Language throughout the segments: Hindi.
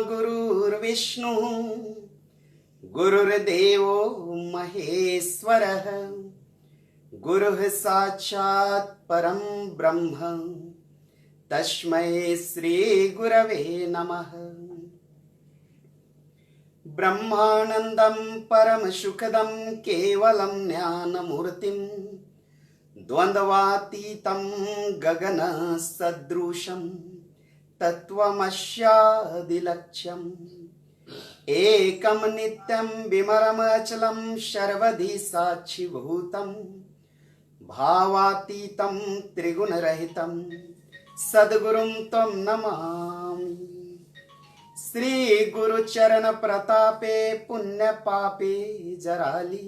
गुरुर्विष्णु गुरुर्देवो महेश्वरः गुरुः साक्षात् परं ब्रह्म तस्मै श्री गुरवे नमः। ब्रह्मानंदं परम सुखदं केवलं ज्ञानमूर्तिं द्वन्द्वातीतं गगन सदृशं तत्त्वमस्यादिलक्ष्यम् एकं नित्यं विमलमचलं सर्वधि साक्षिभूतं भावातीतं त्रिगुणरहितं सद्गुरुं त्वं नमामि। श्री गुरुचरण प्रतापे पुण्य पापे जराली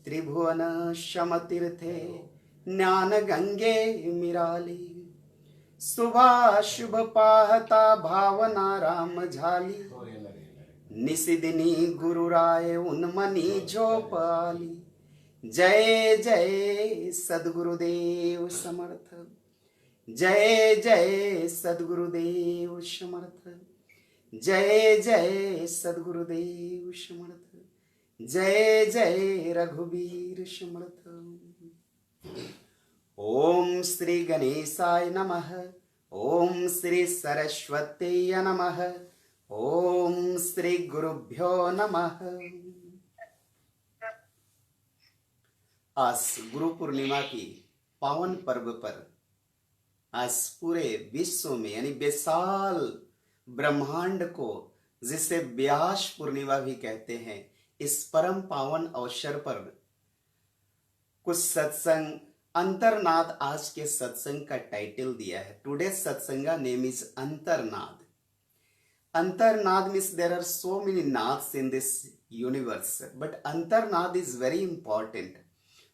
त्रिभुवन शमतीर्थे ज्ञान गंगे मिराली शुभ पाहता भावना राम झाली निशिदिनी गुरुराय उन्मनी झोपाली। जय जय सद्गुरुदेव समर्थ, जय जय सद्गुरुदेव समर्थ, जय जय सद्गुरुदेव समर्थ, जय जय रघुवीर समर्थ। ओम श्री गणेशाय नमः, ओम श्री सरस्वती नमः, ओम श्री गुरुभ्यो नमः। आज गुरु पूर्णिमा की पावन पर्व पर आज पूरे विश्व में यानी विशाल ब्रह्मांड को जिसे व्यास पूर्णिमा भी कहते हैं, इस परम पावन अवसर पर कुछ सत्संग अंतरनाद आज के सत्संग का टाइटल दिया है। Today satsanga name is Antarnad. Antarnad means there are so many नाद्स in this universe, but Antarnad is very important.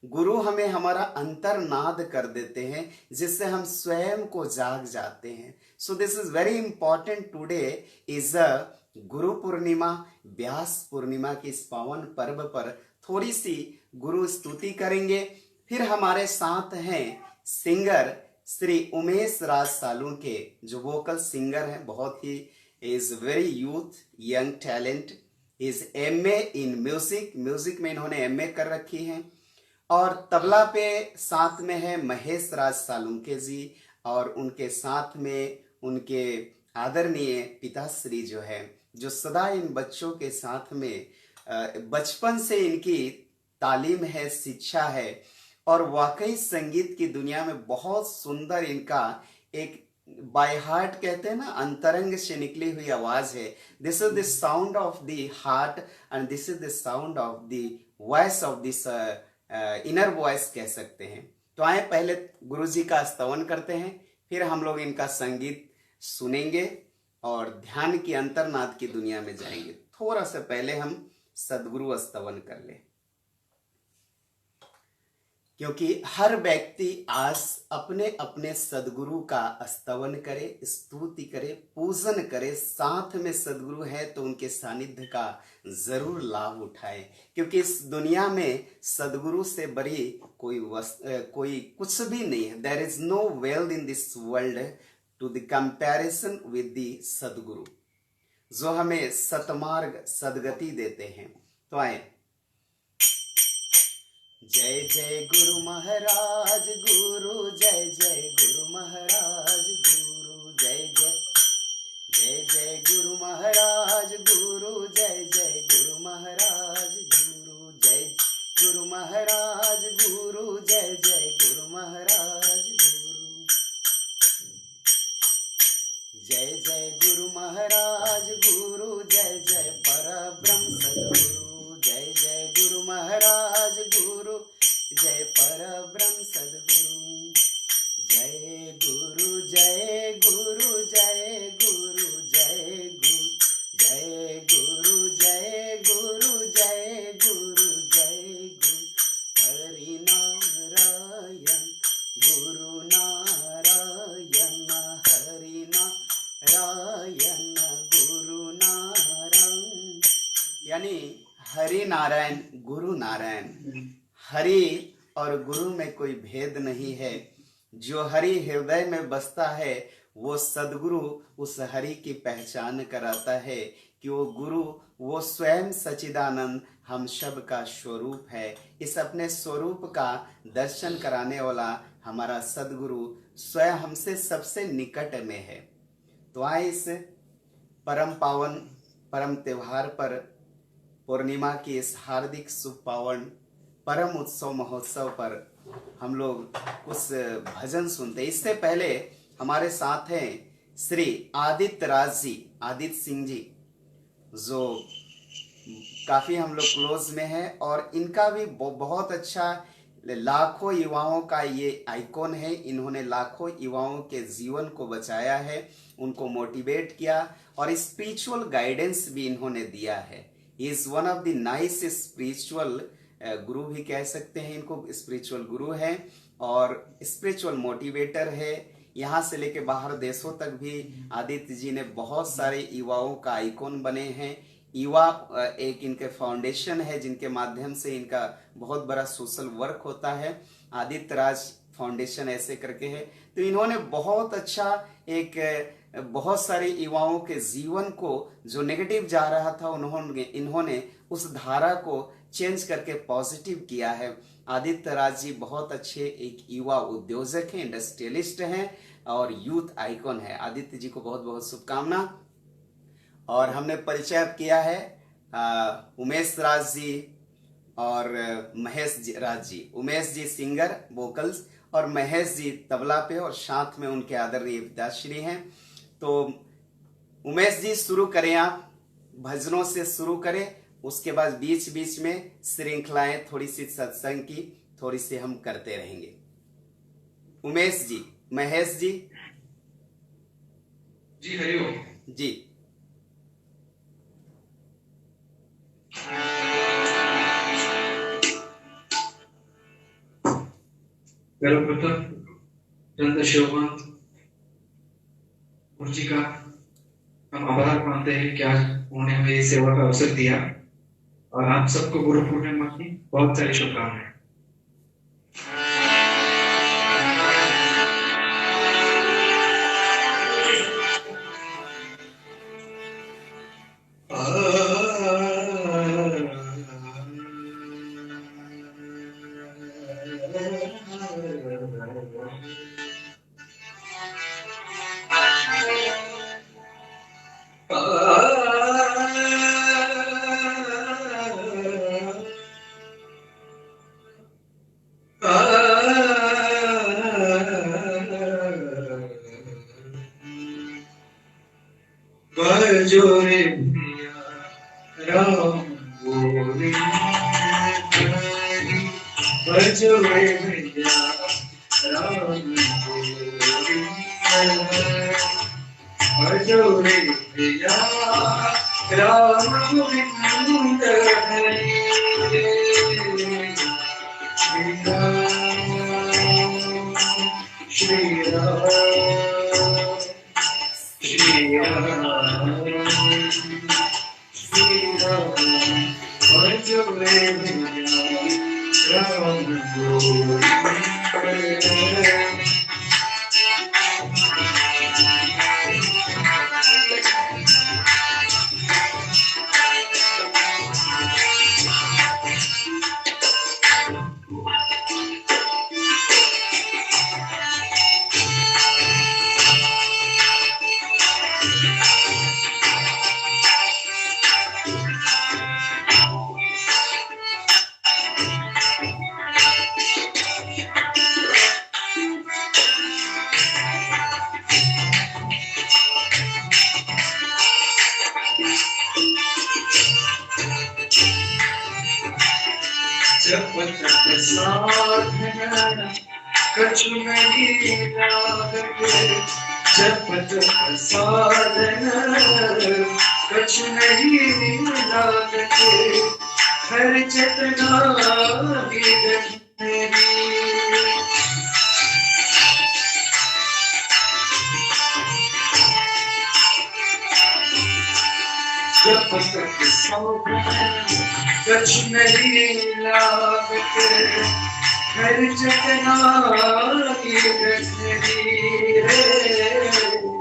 गुरु हमें हमारा अंतरनाद कर देते हैं जिससे हम स्वयं को जाग जाते हैं। So this is very important. Today is a Guru Purnima, Vyas Purnima की इस पावन पर्व पर थोड़ी सी गुरु स्तुति करेंगे। फिर हमारे साथ हैं सिंगर श्री उमेश राज सालुंके, जो वोकल सिंगर हैं, बहुत he is very youth young talent. Is MA in music, music में इन्होंने एमए कर रखी है। और तबला पे साथ में है महेश राज सालुंके जी, और उनके साथ में उनके आदरणीय पिताश्री जो है, जो सदा इन बच्चों के साथ में बचपन से इनकी तालीम है, शिक्षा है, और वाकई संगीत की दुनिया में बहुत सुंदर इनका एक बाय हार्ट कहते हैं ना, अंतरंग से निकली हुई आवाज है। This is the sound of the heart and this is the sound of the voice of this inner voice कह सकते हैं। तो आए पहले गुरु जी का स्तवन करते हैं, फिर हम लोग इनका संगीत सुनेंगे और ध्यान की अंतरनाद की दुनिया में जाएंगे। थोड़ा सा पहले हम सदगुरु स्तवन कर ले, क्योंकि हर व्यक्ति आज अपने अपने सदगुरु का स्तवन करे, स्तुति करे, पूजन करे, साथ में सदगुरु है तो उनके सानिध्य का जरूर लाभ उठाए। क्योंकि इस दुनिया में सदगुरु से बड़ी कोई कुछ भी नहीं है। There is no wealth in this world to the comparison with the Sadguru, जो हमें सतमार्ग सदगति देते हैं। तो आए, जय जय गुरु महाराज गुरु, जय जय गुरु महाराज गुरु, जय जय जय जय गुरु महाराज गुरु, जय जय गुरु महाराज गुरु, जय गुरु महाराज गुरु, जय जय गुरु महाराज गुरु, जय जय गुरु महाराज गुरु, जय जय परब्रह्म सद्गुरु, जय जय गुरु महाराज गुरु, जय परब्रह्म सद्गुरु, जय गुरु जय गुरु जय गुरु जय गुरु जय गुरु जय गुरु जय गुरु जय गुरु हरि नारायण गुरु नारायण हरि नारायण गुरु नारायण। यानी हरि नारायण गुरु नारायण, हरि और गुरु में कोई भेद नहीं है। जो हरि हृदय में बसता है वो सदगुरु उस हरि की पहचान कराता है कि वो गुरु, वो स्वयं सच्चिदानंद हम सब का स्वरूप है। इस अपने स्वरूप का दर्शन कराने वाला हमारा सदगुरु स्वयं हमसे सबसे निकट में है। तो आए इस परम पावन परम त्योहार पर, पूर्णिमा की इस हार्दिक शुभ पावन परम उत्सव महोत्सव पर हम लोग कुछ भजन सुनते। इससे पहले हमारे साथ हैं श्री आदित्य राज जी, आदित्य सिंह जी, जो काफी हम लोग क्लोज में है और इनका भी बहुत अच्छा, लाखों युवाओं का ये आइकॉन है। इन्होंने लाखों युवाओं के जीवन को बचाया है, उनको मोटिवेट किया और स्पिरिचुअल गाइडेंस भी इन्होंने दिया है। He is one of the nice spiritual गुरु भी कह सकते हैं इनको, स्पिरिचुअल गुरु है और स्पिरिचुअल मोटिवेटर है। यहाँ से लेके बाहर देशों तक भी आदित्य जी ने बहुत सारे युवाओं का आइकॉन बने हैं। युवा एक इनके फाउंडेशन है जिनके माध्यम से इनका बहुत बड़ा सोशल वर्क होता है, आदित्य राज फाउंडेशन ऐसे करके है। तो इन्होंने बहुत अच्छा एक बहुत सारे युवाओं के जीवन को जो नेगेटिव जा रहा था इन्होंने उस धारा को चेंज करके पॉजिटिव किया है। आदित्य राज जी बहुत अच्छे एक युवा उद्योजक हैं, इंडस्ट्रियलिस्ट हैं और यूथ आइकॉन है। आदित्य जी को बहुत बहुत शुभकामना। और हमने परिचय किया है उमेश राज जी और महेश राज जी। उमेश जी सिंगर वोकल्स और महेश जी तबला पे और साथ में उनके आदरणीय पिताश्री हैं। तो उमेश जी शुरू करें, आप भजनों से शुरू करें, उसके बाद बीच बीच में श्रृंखलाएं थोड़ी सी सत्संग की थोड़ी सी हम करते रहेंगे। उमेश जी, महेश जी। जी हरिओम जी। सर्वप्रथम चंद्र शोभा जी का हम आभार मानते हैं कि आज उन्होंने हमें इस सेवा का अवसर दिया और आप सबको गुरु पूर्णिमा की बहुत सारी शुभकामनाएं। जोरे राम बोले बजोरे भैया राम बोले बजोरे भैया राम गोविंद हरे श्री राम श्री राम श्री राम बजोरे भैया राम बोले जप तप साधना कछु नहीं लागत, जप तप साधना कछु नहीं लागत, हर चेतना जप तप साधना कछु नहीं लागत, हर चेतना की गठरी रे।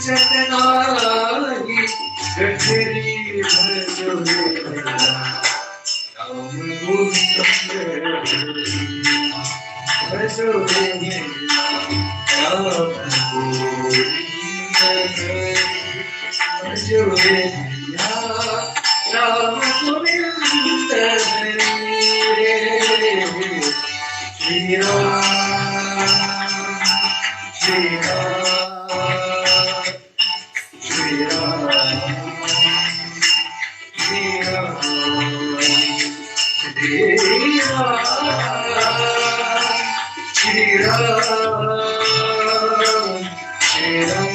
चतनाही गठरी भजो रे राम गोविंद भजो रे राम गोविंद भजो रे राम गोविंद श्री राम श्री राम श्री राम श्री राम श्री राम श्री राम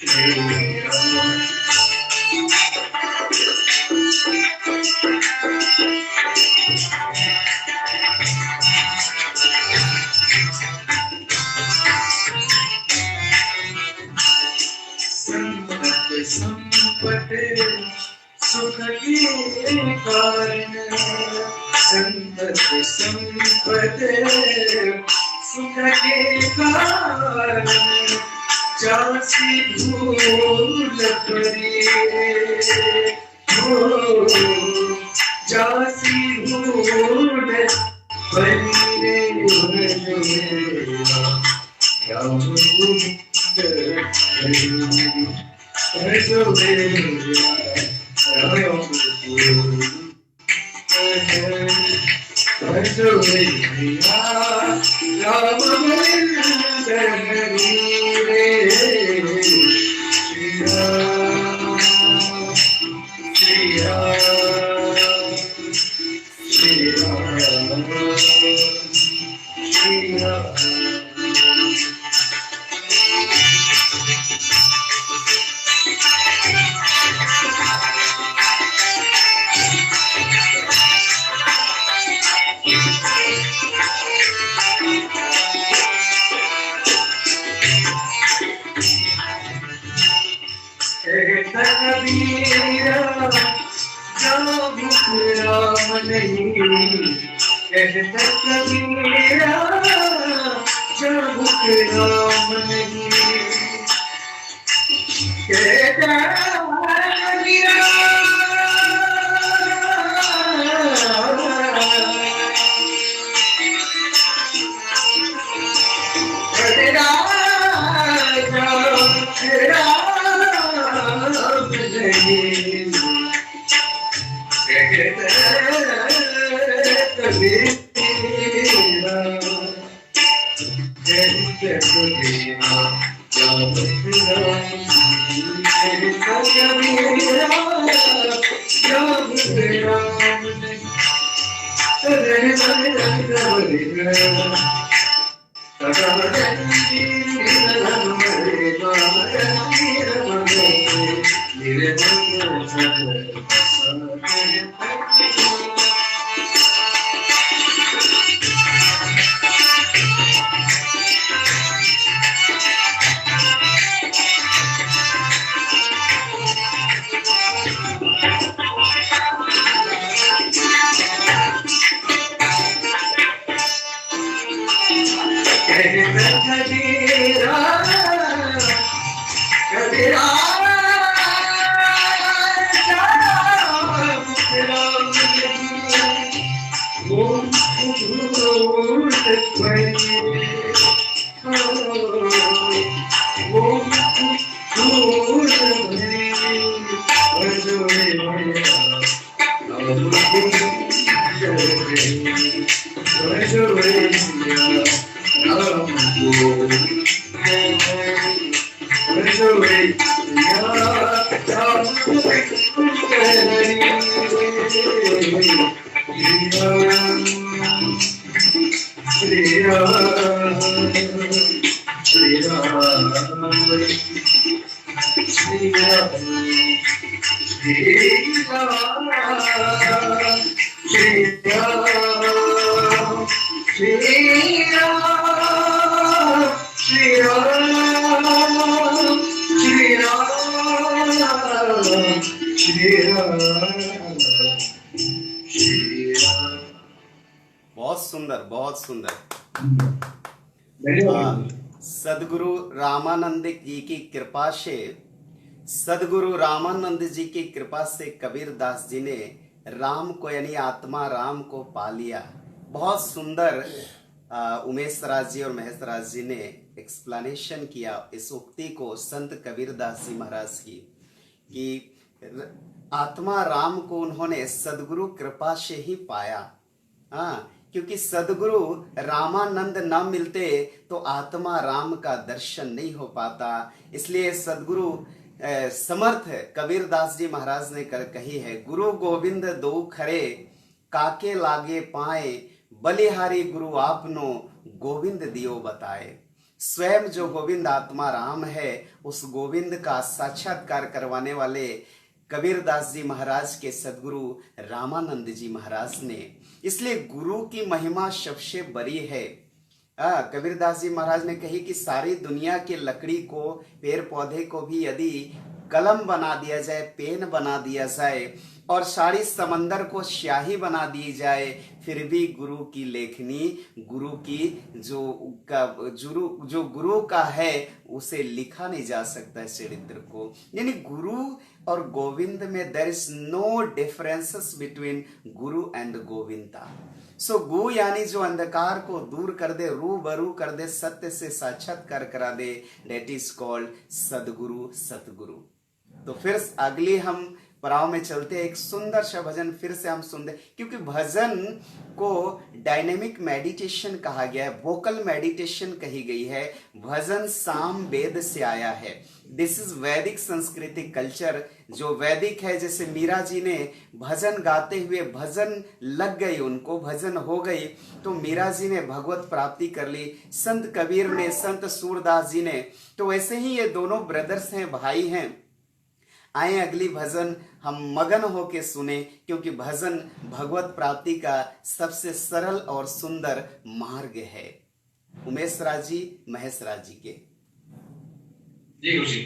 श्री राम संपत सुख के कारण संपत सुख के कारण जासी भूल करिए हो जासी भूल करिए राम गोविंद भजो रे राम भजो रे राम गोविंद रे श्री राम श्री राम श्री राम श्री राम कबीरा जब राम नहीं कहता कबीरा जब राम नहीं कहता कबीरा बहुत सुंदर, बहुत सुंदर। सदगुरु रामानंद जी की कृपा से सदगुरु रामानंद जी की कृपा से कबीरदास जी ने राम को यानी आत्मा राम को पा लिया। बहुत सुंदर उमेश राज जी और महेश राज जी ने एक्सप्लेनेशन किया इस उक्ति को संत कबीरदास जी महाराज की, कि आत्मा राम को उन्होंने सदगुरु कृपा से ही पाया। हाँ, क्योंकि सदगुरु रामानंद न मिलते तो आत्मा राम का दर्शन नहीं हो पाता। इसलिए सदगुरु समर्थ कबीरदास जी महाराज ने कही है, गुरु गोविंद दो खरे काके लागे पाए, बलिहारी गुरु आपनो गोविंद दियो बताए। स्वयं जो गोविंद आत्मा राम है, उस गोविंद का साक्षात्कार करवाने वाले कबीरदास जी महाराज के सदगुरु रामानंद जी महाराज ने, इसलिए गुरु की महिमा सबसे बड़ी है। कबीरदास जी महाराज ने कही कि सारी दुनिया की लकड़ी को, पेड़ पौधे को भी यदि कलम बना दिया जाए, पेन बना दिया जाए और सारी समंदर को स्याही बना दी जाए, फिर भी गुरु की लेखनी, गुरु की जो गुरु का है उसे लिखा नहीं जा सकता है चरित्र को। यानी गुरु और गोविंद में there is no differences between guru and Govinda. So गु यानी जो अंधकार को दूर कर दे, रूबरू कर दे, सत्य से साक्षात्कार करा दे, डेट इज कॉल्ड सदगुरु सतगुरु। तो फिर अगली हम पड़ाव में चलते हैं। एक सुंदर सा भजन फिर से हम सुनते, क्योंकि भजन को डायनेमिक मेडिटेशन कहा गया है, वोकल मेडिटेशन कही गई है। भजन साम वेद से आया है। दिस इज वैदिक संस्कृति कल्चर, जो वैदिक है। जैसे मीरा जी ने भजन गाते हुए भजन लग गई, उनको भजन हो गई, तो मीरा जी ने भगवत प्राप्ति कर ली। संत कबीर ने, संत सूरदास जी ने, तो वैसे ही ये दोनों ब्रदर्स हैं, भाई हैं। आए अगली भजन हम मगन होके सुने, क्योंकि भजन भगवत प्राप्ति का सबसे सरल और सुंदर मार्ग है। उमेश राज जी, महेश राज जी के जी गुरु जी।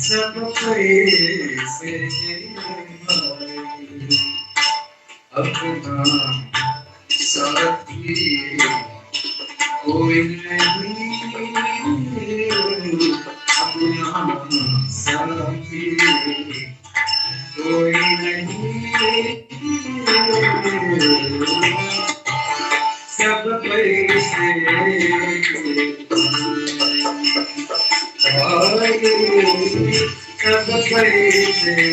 सब भाई सब अपना साथी कोई नहीं, अपना साथी कोई नहीं, सब पैसे सब पैसे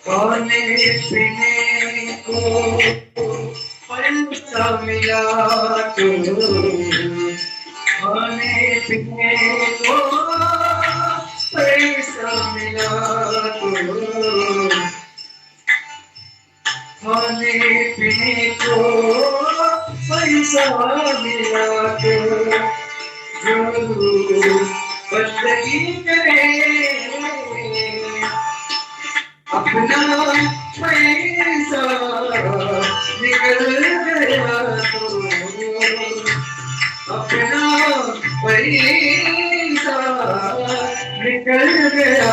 खाने पीने को पैसा मिला तो, खाने पीने को पैसा मिला तो, खाने पीने को पैसा मिला तो, बंदगी करे अपना पैसा निकल गया तो अपना पैसा निकल गया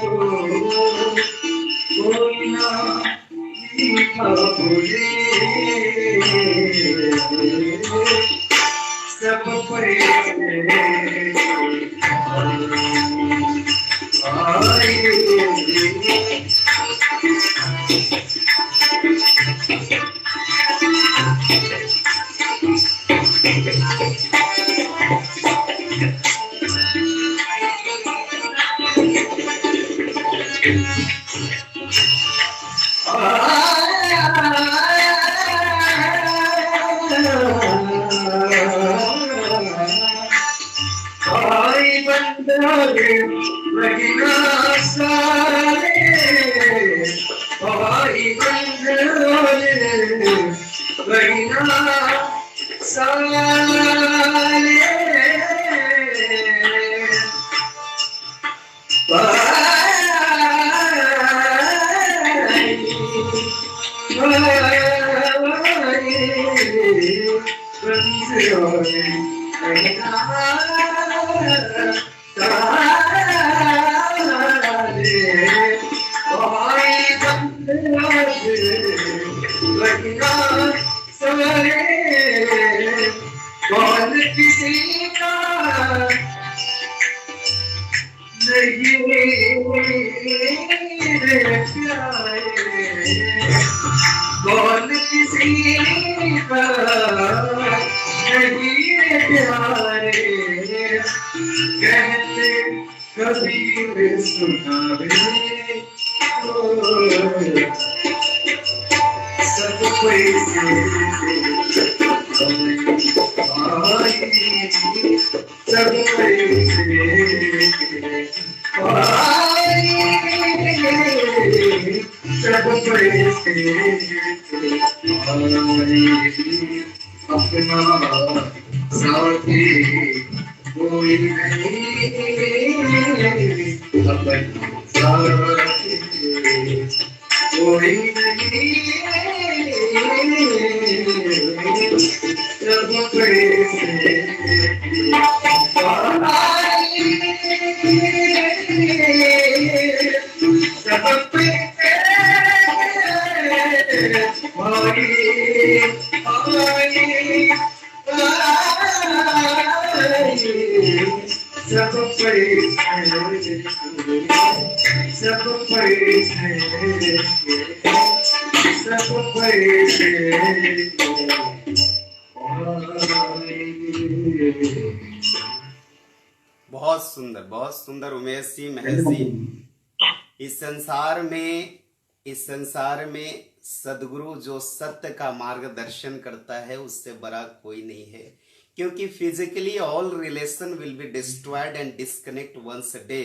तो कोई ना मीठा बोले सब पैसे आए आई बंदे लगना सारे आई बंदे लगना सारे कौन किसी का कौन किसी का नहीं प्यारे कहते कबीर सुनावे सब पैसे सब पैसे सब पैसे अपना साथी कोई नहीं अपना साथी कोई नहीं सब पैसे बहुत सुंदर उमेश जी, महेश जी। इस संसार में सदगुरु जो सत्य का मार्गदर्शन करता है उससे बड़ा कोई नहीं है, क्योंकि physically all relation will be destroyed and disconnect once a day.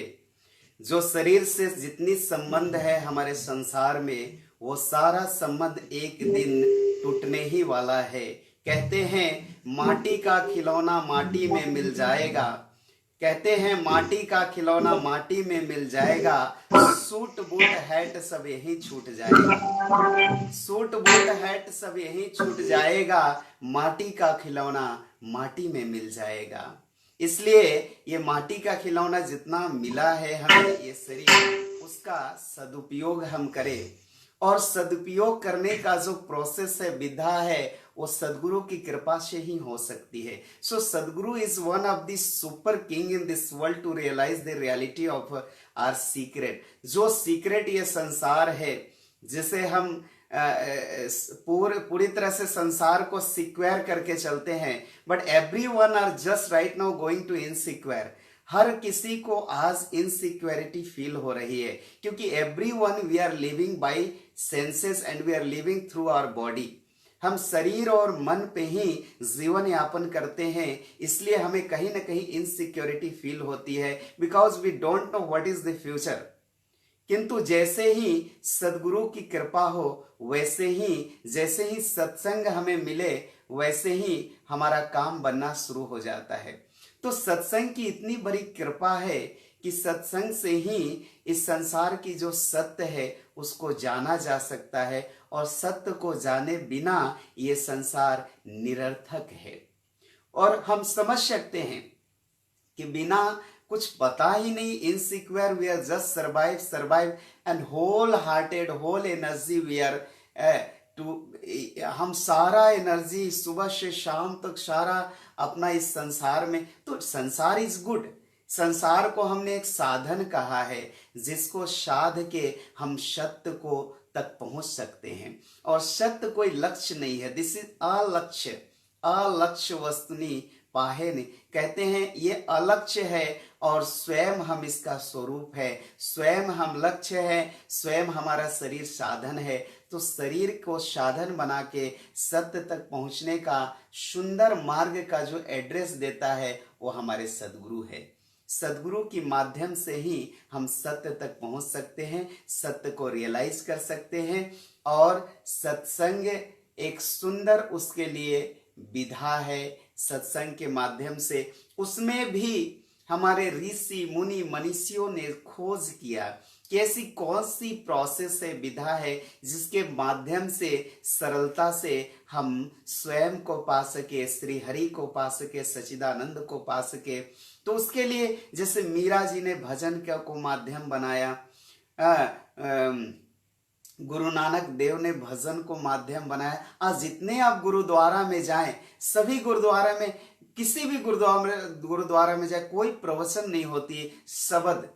जो शरीर से जितनी संबंध है हमारे संसार में, वो सारा संबंध एक दिन टूटने ही वाला है। कहते हैं माटी का खिलौना माटी में मिल जाएगा, कहते हैं माटी का खिलौना माटी में मिल जाएगा, सूट बूट हैट सब यही छूट जाएगा, सूट बूट हैट सब यही छूट जाएगा, माटी का खिलौना माटी में मिल जाएगा। इसलिए ये माटी का खिलौना जितना मिला है हमें, ये शरीर, उसका सदुपयोग हम करें। और सदुपयोग करने का जो प्रोसेस है, विधा है, वो सदगुरु की कृपा से ही हो सकती है। So Sadguru is one of the super king in this world to realise the reality of our secret. जो सीक्रेट ये संसार है, जिसे हम पूरी तरह से संसार को सिक्योर करके चलते हैं, but everyone are just right now going to insecure. हर किसी को आज इनसिक्योरिटी फील हो रही है, क्योंकि everyone we are living by senses and we are living through our body. हम शरीर और मन पे ही जीवन यापन करते हैं, इसलिए हमें कहीं ना कहीं इनसिक्योरिटी फील होती है, because we don't know what is the future. किंतु जैसे ही सदगुरु की कृपा हो, वैसे ही जैसे ही सत्संग हमें मिले, वैसे ही हमारा काम बनना शुरू हो जाता है। तो सत्संग की इतनी बड़ी कृपा है कि सत्संग से ही इस संसार की जो सत्य है उसको जाना जा सकता है, और सत्य को जाने बिना ये संसार निरर्थक है। और हम समझ सकते हैं कि बिना कुछ पता ही नहीं, insecure we are just survive survive and whole hearted whole energy we are to, हम सारा एनर्जी सुबह से शाम तक सारा अपना इस संसार में, तो संसार इज गुड। संसार को हमने एक साधन कहा है जिसको साध के हम सत्य को तक पहुंच सकते हैं, और सत्य कोई लक्ष्य नहीं है। दिस इज अलक्ष्य, अलक्ष्य वस्तुनि पाहेनि, कहते हैं ये अलक्ष्य है और स्वयं हम इसका स्वरूप है, स्वयं हम लक्ष्य है, स्वयं हमारा शरीर साधन है। तो शरीर को साधन बना के सत्य तक पहुंचने का सुंदर मार्ग का जो एड्रेस देता है वो हमारे सदगुरु है। सदगुरु की माध्यम से ही हम सत्य तक पहुंच सकते हैं, सत्य को रियलाइज कर सकते हैं, और सत्संग एक सुंदर उसके लिए विधा है। सत्संग के माध्यम से उसमें भी हमारे ऋषि मुनि मनीषियों ने खोज किया कि ऐसी कौन सी प्रोसेस है, विधा है जिसके माध्यम से सरलता से हम स्वयं को पा सके, श्री हरि को पा सके, सच्चिदानंद को पा सके। तो उसके लिए जैसे मीरा जी ने भजन को माध्यम बनाया, गुरु नानक देव ने भजन को माध्यम बनाया। आज जितने आप गुरुद्वारा में जाएं, सभी गुरुद्वारा में, किसी भी गुरुद्वारा में जाए, कोई प्रवचन नहीं होती, शब्द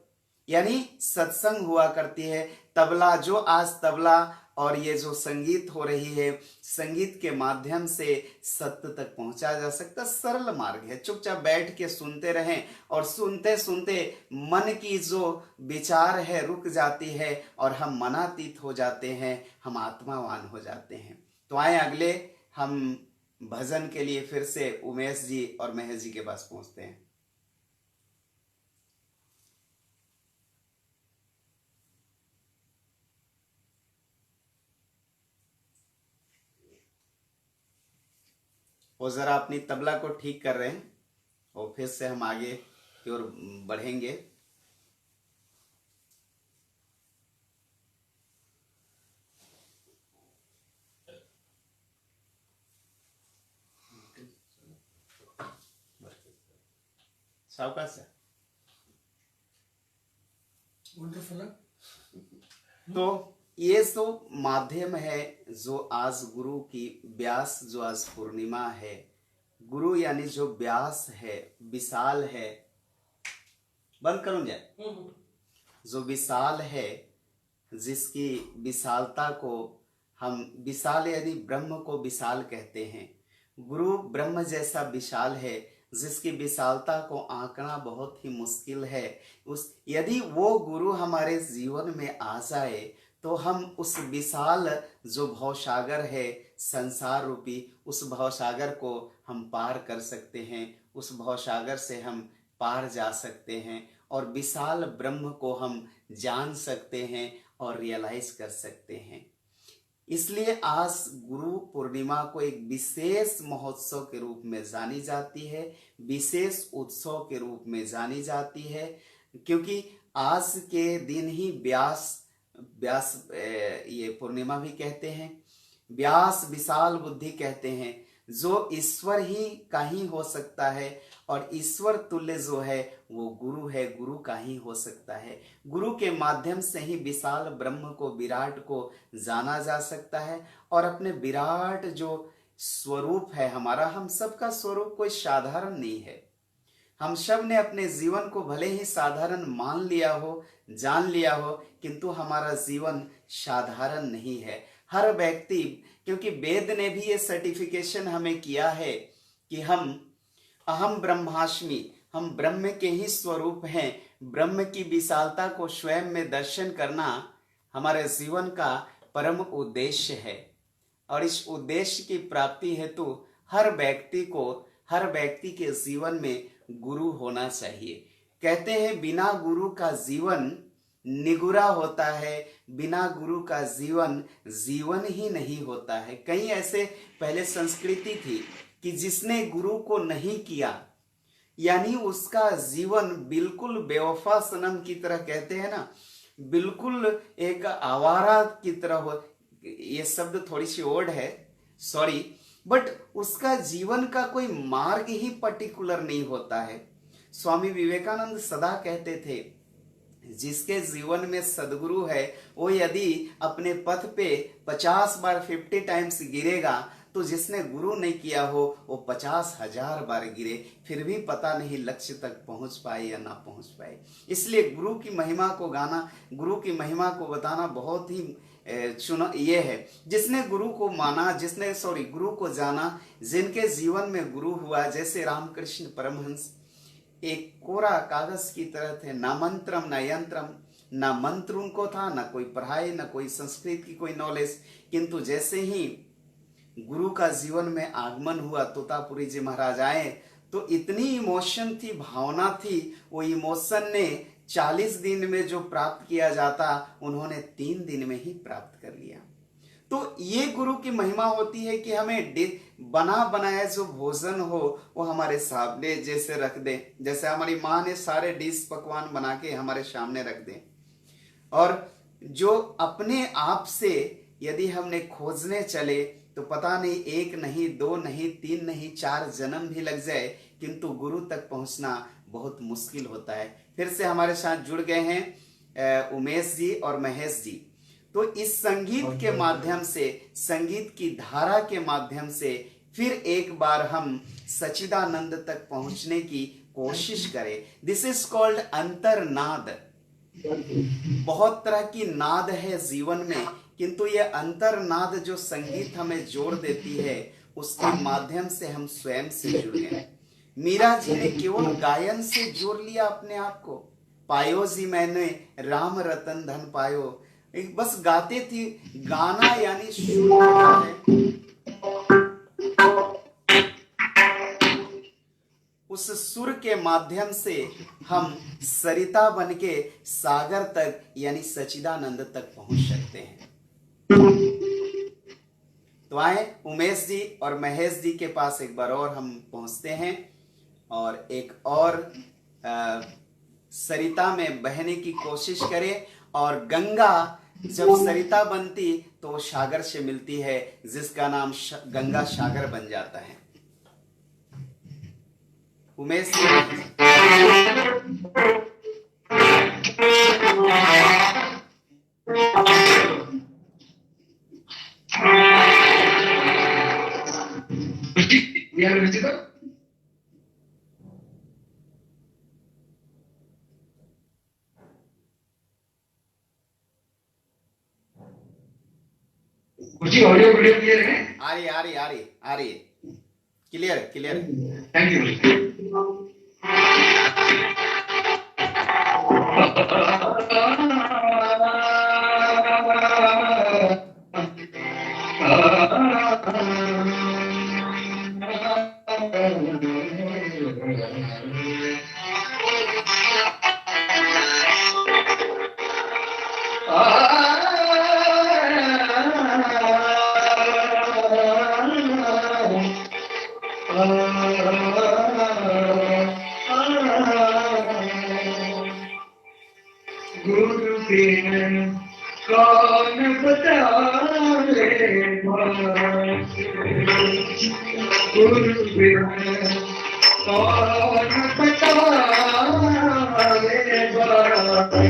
यानी सत्संग हुआ करती है। तबला, जो आज तबला और ये जो संगीत हो रही है, संगीत के माध्यम से सत्य तक पहुंचा जा सकता सरल मार्ग है। चुपचाप बैठ के सुनते रहें, और सुनते सुनते मन की जो विचार है रुक जाती है और हम मनातीत हो जाते हैं, हम आत्मावान हो जाते हैं। तो आए अगले हम भजन के लिए फिर से उमेश जी और महेश जी के पास पहुंचते हैं। और जरा अपनी तबला को ठीक कर रहे हैं, और फिर से हम आगे की ओर बढ़ेंगे। सावकाश से। तो ये तो माध्यम है जो आज गुरु की व्यास, जो आज पूर्णिमा है, गुरु यानी जो व्यास है, विशाल है, बंद करूं जाए, जो विशाल है, जिसकी विशालता को हम, विशाल यानी ब्रह्म को विशाल कहते हैं। गुरु ब्रह्म जैसा विशाल है जिसकी विशालता को आंकना बहुत ही मुश्किल है। उस यदि वो गुरु हमारे जीवन में आ जाए तो हम उस विशाल जो भवसागर है, संसार रूपी, उस भवसागर को हम पार कर सकते हैं, उस भवसागर से हम पार जा सकते हैं, और विशाल ब्रह्म को हम जान सकते हैं और रियलाइज कर सकते हैं। इसलिए आज गुरु पूर्णिमा को एक विशेष महोत्सव के रूप में जानी जाती है, विशेष उत्सव के रूप में जानी जाती है, क्योंकि आज के दिन ही व्यास ये पूर्णिमा भी कहते हैं, व्यास विशाल बुद्धि कहते हैं, जो ईश्वर ही का ही हो सकता है, और ईश्वर तुल्य जो है वो गुरु है, गुरु का ही हो सकता है। गुरु के माध्यम से ही विशाल ब्रह्म को, विराट को जाना जा सकता है, और अपने विराट जो स्वरूप है हमारा, हम सबका स्वरूप कोई साधारण नहीं है। हम सब ने अपने जीवन को भले ही साधारण मान लिया हो, जान लिया हो, किंतु हमारा जीवन साधारण नहीं है। हर व्यक्ति, क्योंकि वेद ने भी ये सर्टिफिकेशन हमें किया है कि हम अहम ब्रह्मास्मि, हम ब्रह्म के ही स्वरूप हैं। ब्रह्म की विशालता को स्वयं में दर्शन करना हमारे जीवन का परम उद्देश्य है, और इस उद्देश्य की प्राप्ति हेतु हर व्यक्ति के जीवन में गुरु होना चाहिए। कहते हैं बिना गुरु का जीवन निगुरा होता है, बिना गुरु का जीवन जीवन ही नहीं होता है। कई ऐसे पहले संस्कृति थी कि जिसने गुरु को नहीं किया, यानी उसका जीवन बिल्कुल बेवफा सनम की तरह, कहते हैं ना, बिल्कुल एक आवारा की तरह हो। ये शब्द थोड़ी सी ओड है, सॉरी, बट उसका जीवन का कोई मार्ग ही पर्टिकुलर नहीं होता है। स्वामी विवेकानंद सदा कहते थे, जिसके जीवन में सदगुरु है वो यदि अपने पथ पे 50 बार 50 टाइम्स गिरेगा, तो जिसने गुरु नहीं किया हो वो 50,000 बार गिरे, फिर भी पता नहीं लक्ष्य तक पहुंच पाए या ना पहुंच पाए। इसलिए गुरु की महिमा को गाना, गुरु की महिमा को बताना बहुत ही चुना ये है। जिसने गुरु को माना, जिसने गुरु को जाना, जिनके जीवन में गुरु हुआ, जैसे रामकृष्ण परमहंस एक कोरा कागज की तरह थे, ना मंत्रम ना यंत्रम, ना मंत्र उनको था, ना कोई पढ़ाई, ना कोई संस्कृत की कोई नॉलेज, किंतु जैसे ही गुरु का जीवन में आगमन हुआ, तोतापुरी जी महाराज आए, तो इतनी इमोशन थी, भावना थी, वो इमोशन ने 40 दिन में जो प्राप्त किया जाता, उन्होंने 3 दिन में ही प्राप्त कर लिया। तो ये गुरु की महिमा होती है कि हमें बना बनाया जो भोजन हो वो हमारे सामने जैसे रख दे, जैसे हमारी माँ ने सारे डिश पकवान बना के हमारे सामने रख दे, और जो अपने आप से यदि हमने खोजने चले तो पता नहीं 1 नहीं 2 नहीं 3 नहीं 4 जन्म भी लग जाए, किंतु गुरु तक पहुंचना बहुत मुश्किल होता है। फिर से हमारे साथ जुड़ गए हैं उमेश जी और महेश जी। तो इस संगीत के माध्यम से, संगीत की धारा के माध्यम से फिर एक बार हम सच्चिदानंद तक पहुंचने की कोशिश करें। This is called Antarnad. बहुत तरह की नाद है जीवन में, किंतु ये अंतर्नाद जो संगीत हमें जोड़ देती है, उसके माध्यम से हम स्वयं से जुड़ गए। मीरा जी ने केवल गायन से जोड़ लिया अपने आप को। पायो जी मैंने राम रतन धन पायो, बस गाते थी। गाना यानी सुर होता है, उस सुर के माध्यम से हम सरिता बनके सागर तक यानी सच्चिदानंद तक पहुंच सकते हैं। तो आए उमेश जी और महेश जी के पास एक बार और हम पहुंचते हैं और एक और सरिता में बहने की कोशिश करें। और गंगा जब सरिता बनती तो वो सागर से मिलती है, जिसका नाम गंगा सागर बन जाता है। उमेश ऑडियो वीडियो क्लियर है? आ रही है, क्लियर क्लियर। Thank you. गुरु बिन कौन बतावे, गुरु बिन कौन बतावे, गुरु बिन कौन बतावे।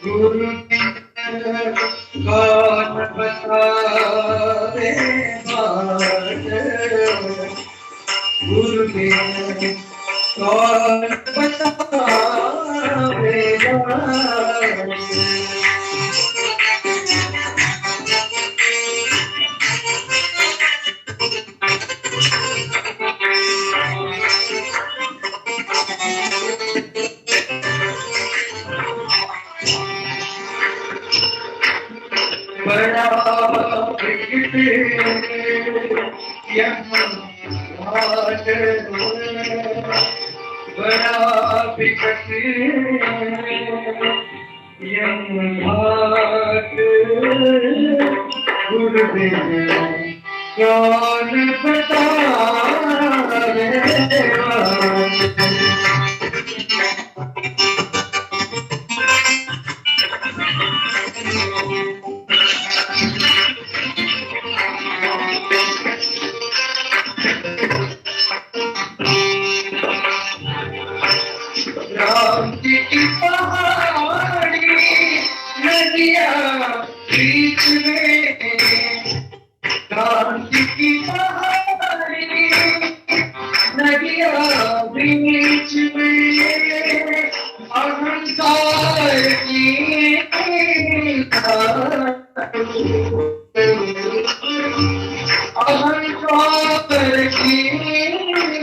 गुरु कौन बतावे बात, गुरु कौन बतावे बात। यमराज बड़ा विकट यमराज गुरुदेव कौन बतावे राम की पहाड़ी नदिया बीच में राम की पहाड़ी नदिया बीच में अहंकार की अहंकार की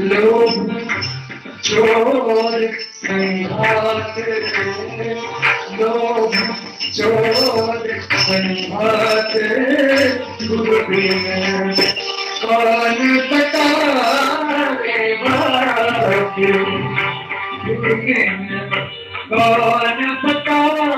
लोभ चोर संघात लोभ चोर संघात गुरुदेव कौन बतावे बाकी कौन बतावे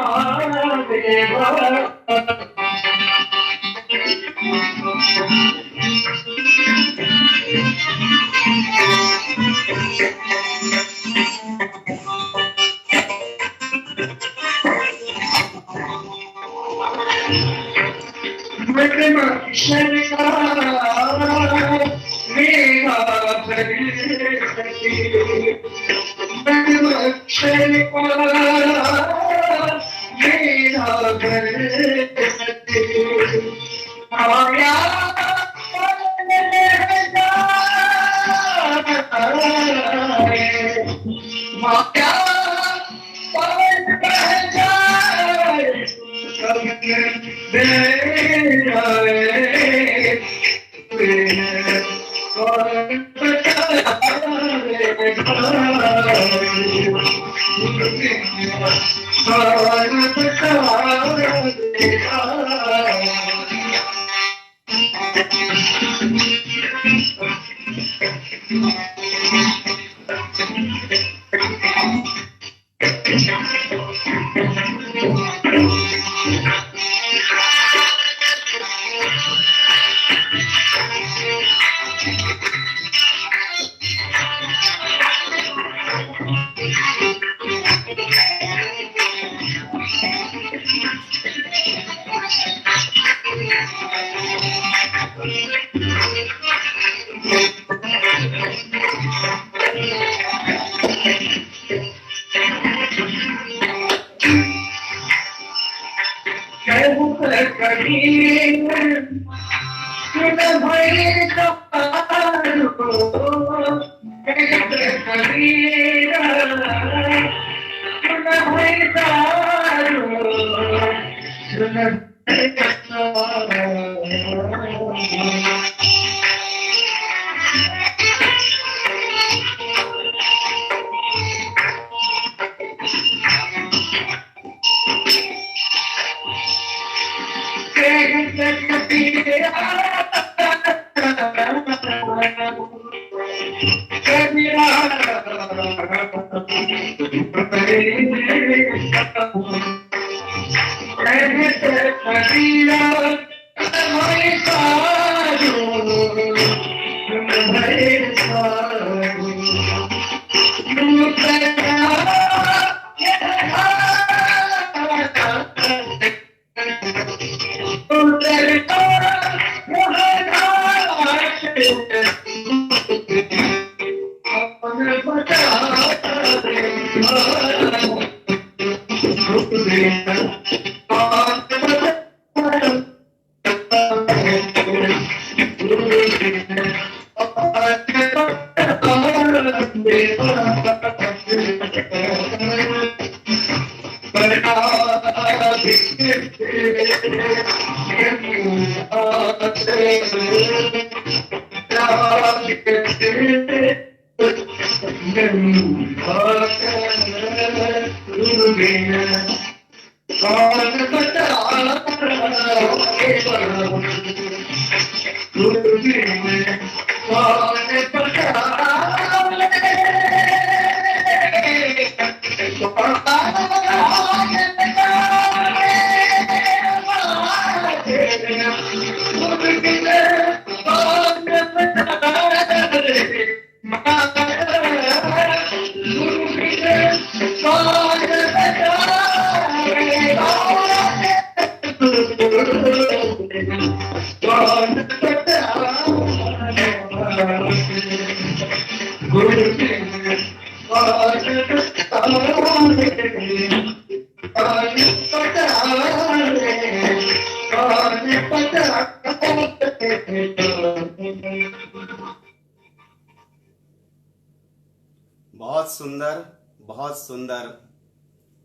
बहुत सुंदर, बहुत सुंदर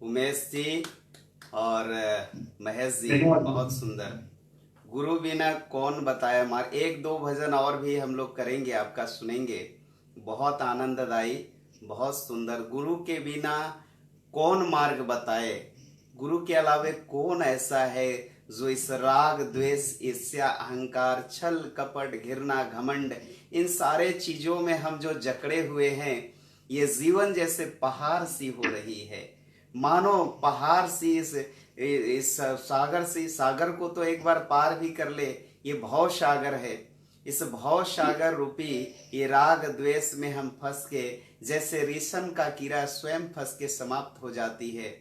उमेश जी और महेश जी, बहुत सुंदर। गुरु बिना कौन बताए। हमारे एक दो भजन और भी हम लोग करेंगे, आपका सुनेंगे, बहुत आनंददायी, बहुत सुंदर। गुरु के बिना कौन मार्ग बताए। गुरु के अलावे कौन ऐसा है जो इस राग द्वेष ईर्ष्या अहंकार छल कपट घृणा घमंड इन सारे चीजों में हम जो जकड़े हुए हैं, ये जीवन जैसे पहाड़ सी हो रही है, मानो पहाड़ सी इस सागर से, सागर को तो एक बार पार भी कर ले, ये भव सागर है। इस भव सागर रूपी ये राग द्वेष में हम फंस के, जैसे रेशम का कीड़ा स्वयं फंस के समाप्त हो जाती है,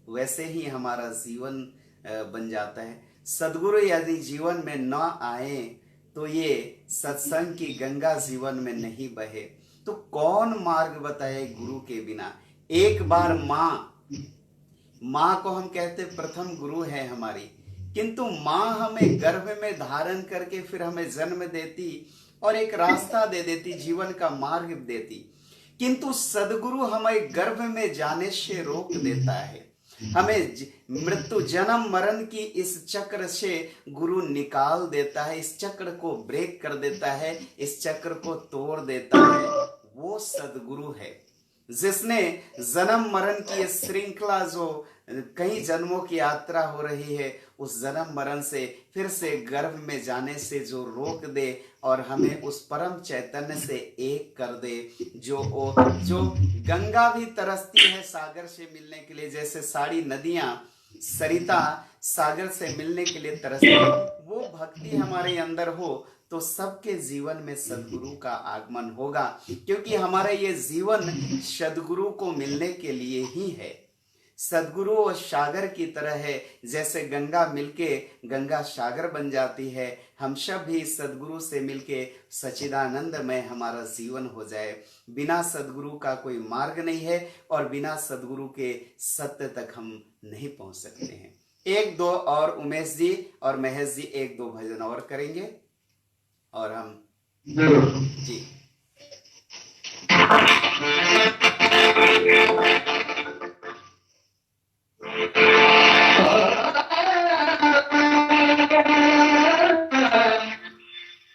वैसे ही हमारा जीवन बन जाता है। सदगुरु यदि जीवन में न आए तो ये सत्संग की गंगा जीवन में नहीं बहे। तो कौन मार्ग बताए गुरु के बिना। एक बार माँ को हम कहते प्रथम गुरु है हमारी, किंतु माँ हमें गर्भ में धारण करके फिर हमें जन्म देती और एक रास्ता दे देती, जीवन का मार्ग देती। किंतु सदगुरु हमें गर्भ में जाने से रोक देता है, हमें मृत्यु जन्म मरण की इस चक्र से गुरु निकाल देता है, इस चक्र को ब्रेक कर देता है, इस चक्र को तोड़ देता है। वो सदगुरु है जिसने जन्म मरण की श्रृंखला, जो कई जन्मों की यात्रा हो रही है, उस जन्म मरण से फिर से गर्भ में जाने से जो रोक दे और हमें उस परम चैतन्य से एक कर दे। जो गंगा भी तरसती है सागर से मिलने के लिए, जैसे सारी नदियां सरिता सागर से मिलने के लिए तरसती है, वो भक्ति हमारे अंदर हो तो सबके जीवन में सदगुरु का आगमन होगा, क्योंकि हमारा ये जीवन सदगुरु को मिलने के लिए ही है। सदगुरु और सागर की तरह है, जैसे गंगा मिलके गंगा सागर बन जाती है, हम सब भी सदगुरु से मिलके सच्चिदानंदमय हमारा जीवन हो जाए। बिना सदगुरु का कोई मार्ग नहीं है और बिना सदगुरु के सत्य तक हम नहीं पहुंच सकते हैं। एक दो और उमेश जी और महेश जी एक दो भजन और करेंगे और हम जी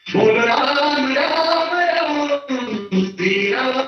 बोल राम राम राम श्री राम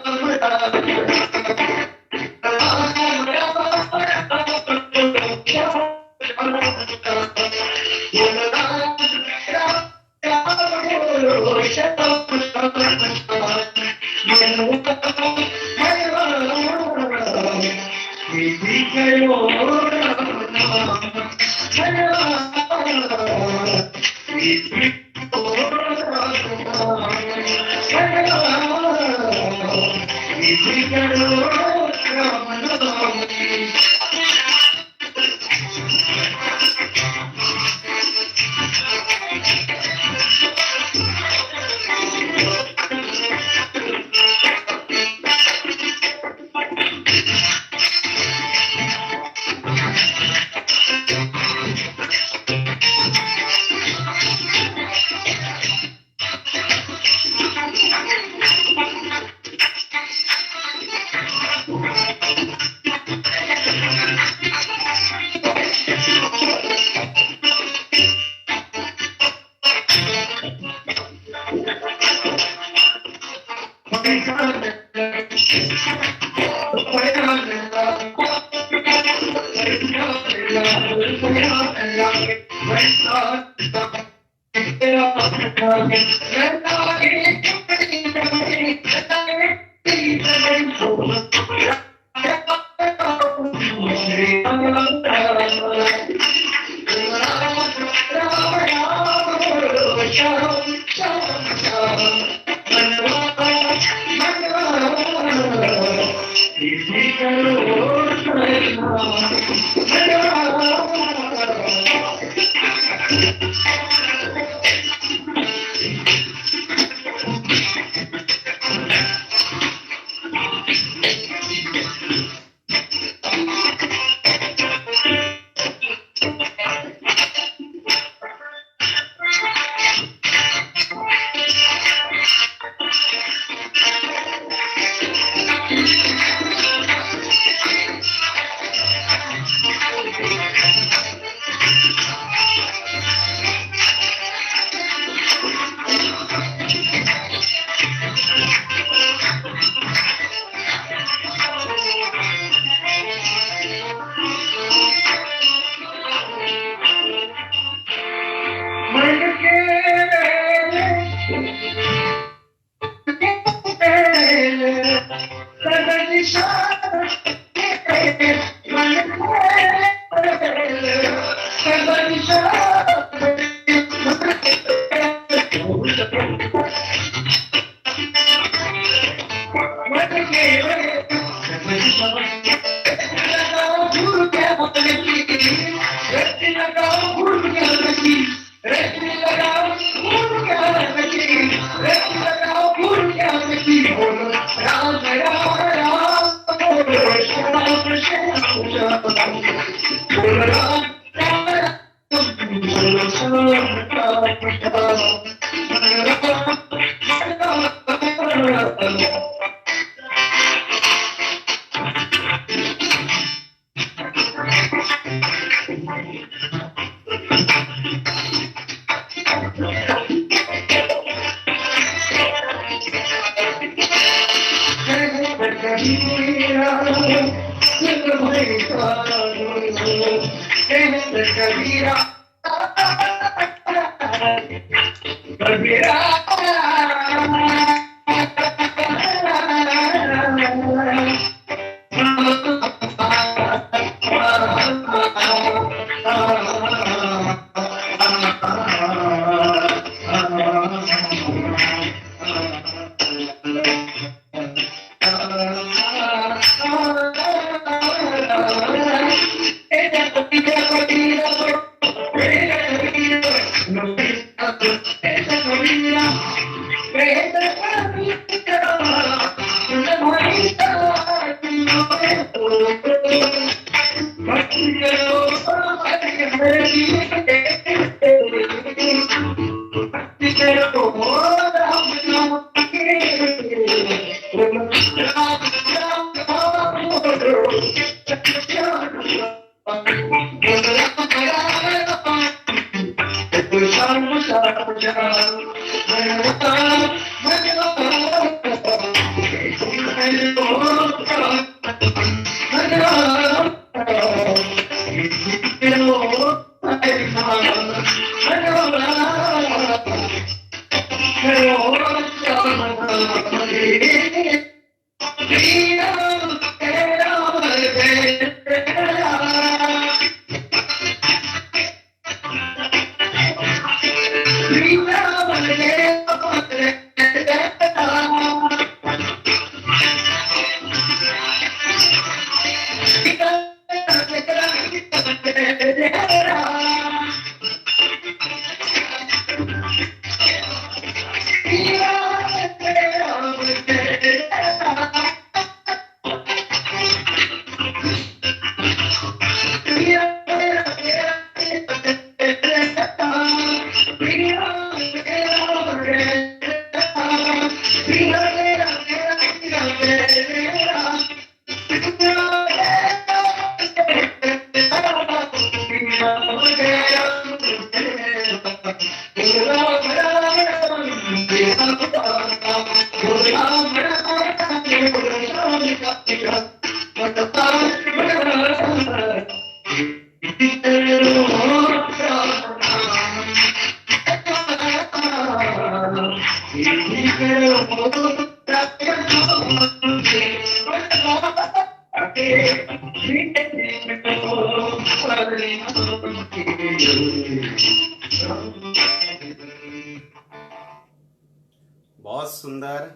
बहुत सुंदर।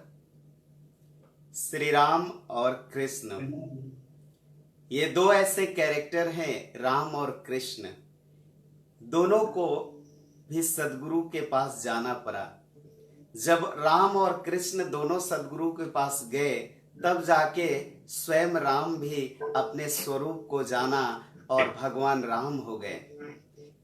श्री राम और कृष्ण, ये दो ऐसे कैरेक्टर हैं, राम और कृष्ण। दोनों को भी सदगुरु के पास जाना पड़ा। जब राम और कृष्ण दोनों सदगुरु के पास गए, तब जाके स्वयं राम भी अपने स्वरूप को जाना और भगवान राम हो गए।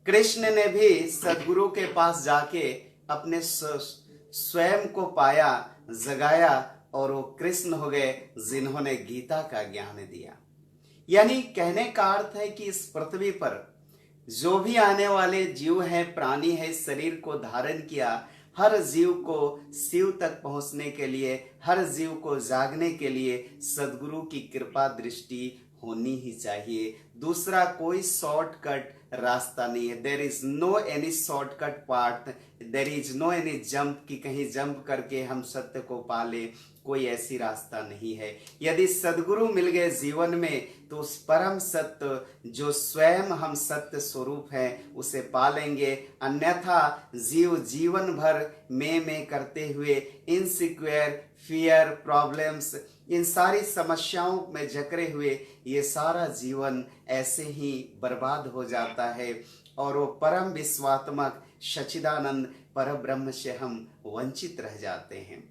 कृष्ण ने भी सदगुरु के पास जाके अपने स्वयं को पाया, जगाया, और वो कृष्ण हो गए जिन्होंने गीता का ज्ञान दिया। यानी कहने का अर्थ है कि इस पृथ्वी पर जो भी आने वाले जीव हैं, प्राणी है, शरीर को धारण किया, हर जीव को शिव तक पहुंचने के लिए, हर जीव को जागने के लिए सदगुरु की कृपा दृष्टि होनी ही चाहिए। दूसरा कोई शॉर्टकट रास्ता नहीं है। There is no any shortcut path, there is no any jump कि कहीं जंप करके हम सत्य को पा ले। कोई ऐसी रास्ता नहीं है। यदि सदगुरु मिल गए जीवन में, तो उस परम सत्य जो स्वयं हम सत्य स्वरूप हैं उसे पा लेंगे। अन्यथा जीव जीवन भर में करते हुए इनसिक्योर, फियर, प्रॉब्लम्स, इन सारी समस्याओं में जकड़े हुए ये सारा जीवन ऐसे ही बर्बाद हो जाता है और वो परम विश्वात्मक सच्चिदानंद परब्रह्म से हम वंचित रह जाते हैं।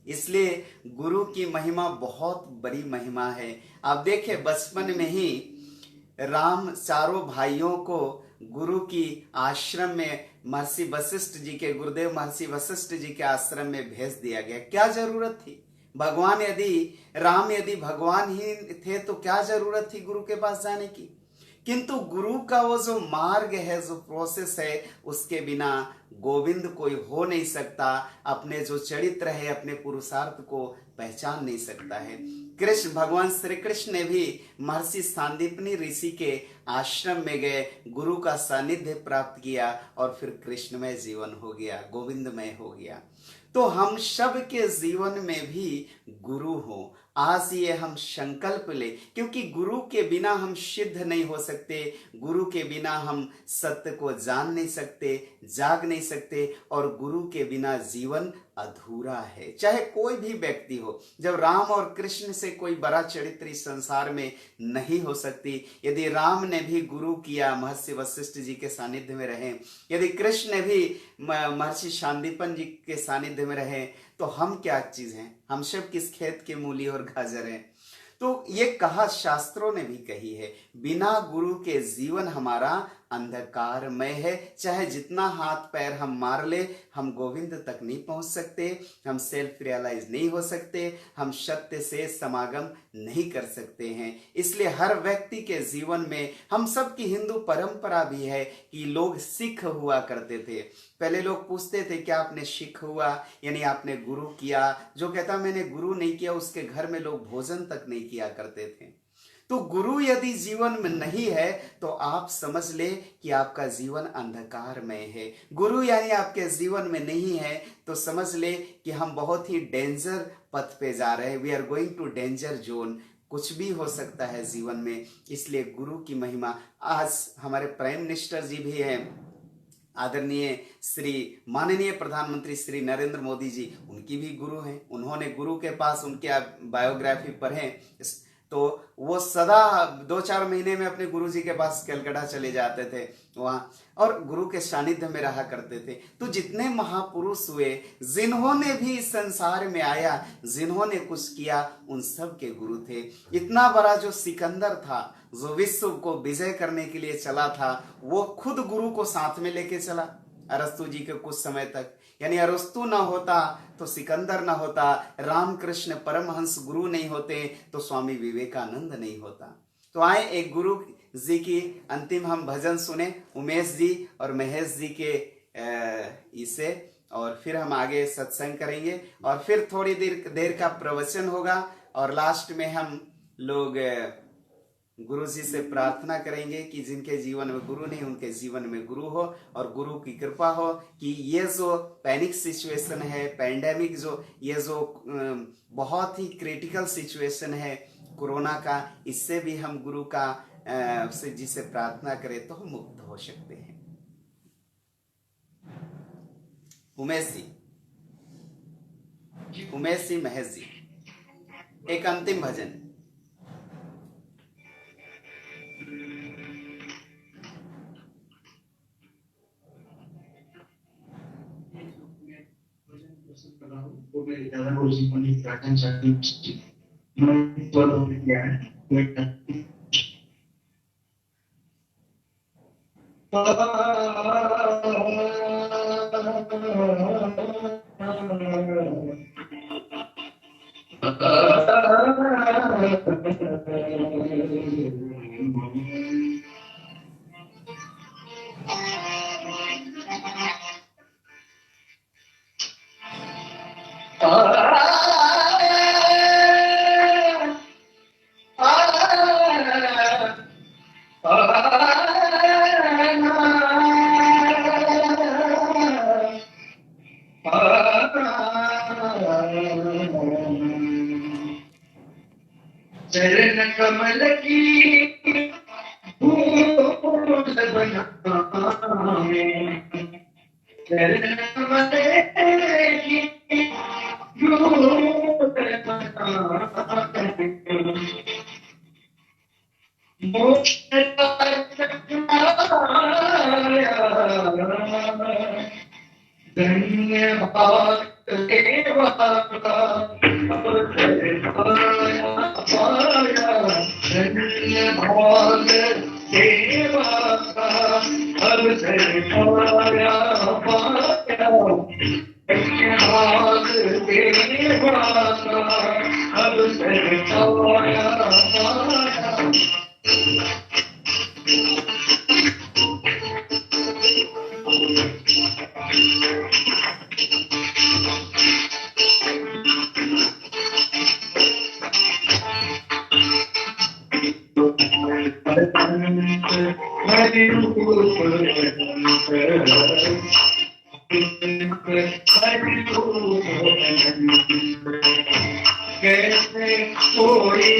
इसलिए गुरु की महिमा बहुत बड़ी महिमा है। आप देखें, बचपन में ही राम चारों भाइयों को गुरु की आश्रम में, महर्षि वशिष्ठ जी के, गुरुदेव महर्षि वशिष्ठ जी के आश्रम में भेज दिया गया। क्या जरूरत थी? भगवान राम यदि भगवान ही थे तो क्या जरूरत थी गुरु के पास जाने की? किंतु गुरु का वो जो मार्ग है, जो प्रोसेस है, उसके बिना गोविंद कोई हो नहीं सकता। अपने जो चरित्र है, अपने पुरुषार्थ को पहचान नहीं सकता है। कृष्ण, भगवान श्री कृष्ण ने भी महर्षि सांदीपनी ऋषि के आश्रम में गए, गुरु का सानिध्य प्राप्त किया और फिर कृष्णमय जीवन हो गया, गोविंदमय हो गया। तो हम सब के जीवन में भी गुरु हो। आज ये हम संकल्प ले, क्योंकि गुरु के बिना हम सिद्ध नहीं हो सकते, गुरु के बिना हम सत्य को जान नहीं सकते, जाग नहीं सकते, और गुरु के बिना जीवन अधूरा है, चाहे कोई भी व्यक्ति हो। जब राम और कृष्ण से कोई बड़ा चरित्र इस संसार में नहीं हो सकती। यदि राम ने भी गुरु किया, महर्षि वशिष्ठ जी के सानिध्य में रहे, यदि कृष्ण ने भी महर्षि शांतिपन जी के सानिध्य में रहे, तो हम क्या चीज हैं? हम सब किस खेत के मूली और गाजर हैं? तो ये कहा शास्त्रों ने भी कही है, बिना गुरु के जीवन हमारा अंधकारमय है। चाहे जितना हाथ पैर हम मार ले, हम गोविंद तक नहीं पहुंच सकते, हम सेल्फ रियलाइज नहीं हो सकते, हम सत्य से समागम नहीं कर सकते हैं। इसलिए हर व्यक्ति के जीवन में, हम सब की हिंदू परंपरा भी है कि लोग सिख हुआ करते थे। पहले लोग पूछते थे क्या आपने सिख हुआ, यानी आपने गुरु किया। जो कहता मैंने गुरु नहीं किया, उसके घर में लोग भोजन तक नहीं किया करते थे। तो गुरु यदि जीवन में नहीं है तो आप समझ ले कि आपका जीवन अंधकारमय है। गुरु यानी आपके जीवन में नहीं है तो समझ ले कि हम बहुत ही डेंजर पथ पे जा रहे हैं। We are going to danger zone. कुछ भी हो सकता है जीवन में। इसलिए गुरु की महिमा, आज हमारे प्राइम मिनिस्टर जी भी हैं, आदरणीय श्री माननीय प्रधानमंत्री श्री नरेंद्र मोदी जी, उनकी भी गुरु हैं। उन्होंने गुरु के पास उनके बायोग्राफी पढ़े तो वो सदा 2-4 महीने में अपने गुरु जी के पास कलकत्ता चले जाते थे वहां, और गुरु के सानिध्य में रहा करते थे। तो जितने महापुरुष हुए, जिन्होंने भी इस संसार में आया, जिन्होंने कुछ किया, उन सब के गुरु थे। इतना बड़ा जो सिकंदर था, जो विश्व को विजय करने के लिए चला था, वो खुद गुरु को साथ में लेके चला अरस्तु जी के कुछ समय तक। यानी अरस्तु ना होता तो सिकंदर ना होता, रामकृष्ण परमहंस गुरु नहीं होते तो स्वामी विवेकानंद नहीं होता। तो आए एक गुरु जी की अंतिम हम भजन सुने, उमेश जी और महेश जी के इसे, और फिर हम आगे सत्संग करेंगे और फिर थोड़ी देर का प्रवचन होगा और लास्ट में हम लोग गुरु जी से प्रार्थना करेंगे कि जिनके जीवन में गुरु नहीं उनके जीवन में गुरु हो, और गुरु की कृपा हो कि ये जो पैनिक सिचुएशन है, पैंडेमिक जो ये जो बहुत ही क्रिटिकल सिचुएशन है कोरोना का, इससे भी हम गुरु का से जी से प्रार्थना करें तो हम मुक्त हो सकते हैं। उमेश जी महेश जी, एक अंतिम भजन। वो मेरे दादा गुरु जी पंडित प्रार्थना चाहती हूँ मैं स्वर हो गया है चरण कमल की फूल बनावे, चरण कमल की फूल बनावे, मोक्ष का धन्यवाद देवा का, धन्यवाद देवा का, अब पाया पाया, धन्यवाद देवा का, अब पाया पाया। कैसे कोई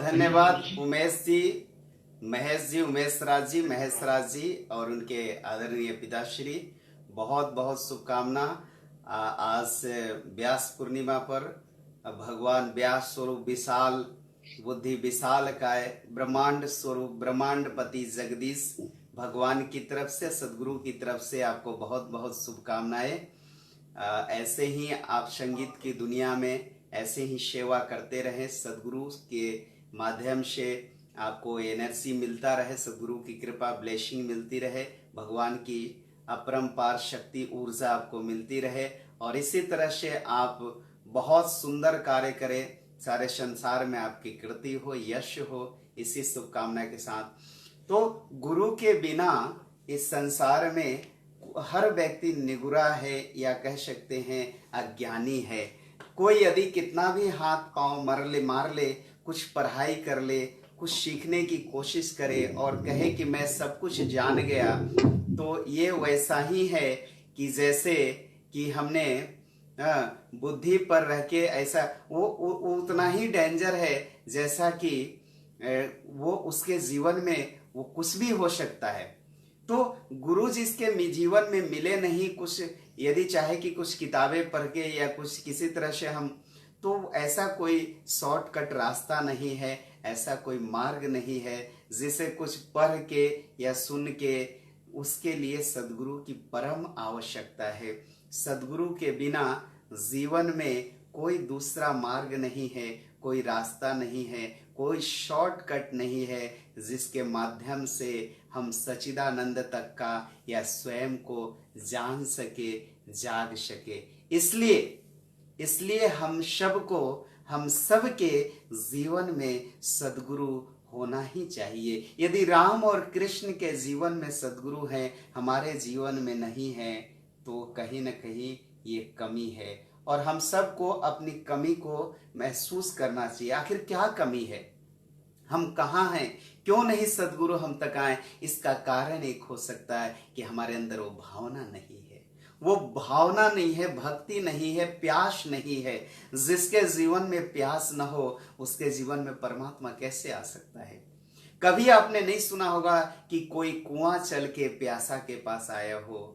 धन्यवाद उमेश राज जी और उनके आदरणीय पिताश्री। बहुत बहुत शुभकामना। आज से व्यास पूर्णिमा पर भगवान व्यास स्वरूप विशाल बुद्धि विशाल काय ब्रह्मांड स्वरूप ब्रह्मांडपति जगदीश भगवान की तरफ से, सदगुरु की तरफ से आपको बहुत बहुत शुभकामनाएं। ऐसे ही आप संगीत की दुनिया में ऐसे ही सेवा करते रहें, सदगुरु के माध्यम से आपको एनर्जी मिलता रहे, सदगुरु की कृपा ब्लेसिंग मिलती रहे, भगवान की अपरंपार शक्ति ऊर्जा आपको मिलती रहे और इसी तरह से आप बहुत सुंदर कार्य करें, सारे संसार में आपकी कीर्ति हो, यश हो, इसी शुभकामना के साथ। तो गुरु के बिना इस संसार में हर व्यक्ति निगुरा है या कह सकते हैं अज्ञानी है। कोई यदि कितना भी हाथ पांव मार ले, कुछ पढ़ाई कर ले, कुछ सीखने की कोशिश करे और कहे कि मैं सब कुछ जान गया, तो ये वैसा ही है कि जैसे कि हमने बुद्धि पर रह के ऐसा वो उतना ही डेंजर है जैसा कि वो उसके जीवन में वो कुछ भी हो सकता है। तो गुरु जिसके जीवन में मिले नहीं, कुछ यदि चाहे कि कुछ किताबें पढ़ के या कुछ किसी तरह से हम, तो ऐसा कोई शॉर्टकट रास्ता नहीं है, ऐसा कोई मार्ग नहीं है जिसे कुछ पढ़ के या सुन के, उसके लिए सदगुरु की परम आवश्यकता है। सदगुरु के बिना जीवन में कोई दूसरा मार्ग नहीं है, कोई रास्ता नहीं है, कोई शॉर्टकट नहीं है जिसके माध्यम से हम सच्चिदानंद तक का या स्वयं को जान सके, जाग सके। इसलिए हम सबके जीवन में सदगुरु होना ही चाहिए। यदि राम और कृष्ण के जीवन में सदगुरु हैं, हमारे जीवन में नहीं है, तो कहीं न कहीं ये कमी है और हम सबको अपनी कमी को महसूस करना चाहिए। आखिर क्या कमी है, हम कहाँ हैं, क्यों नहीं सदगुरु हम तक आए? इसका कारण एक हो सकता है कि हमारे अंदर वो भावना नहीं है, वो भावना नहीं है, भक्ति नहीं है, प्यास नहीं है। जिसके जीवन में प्यास न हो उसके जीवन में परमात्मा कैसे आ सकता है? कभी आपने नहीं सुना होगा कि कोई कुआं चल के प्यासा के पास आया हो,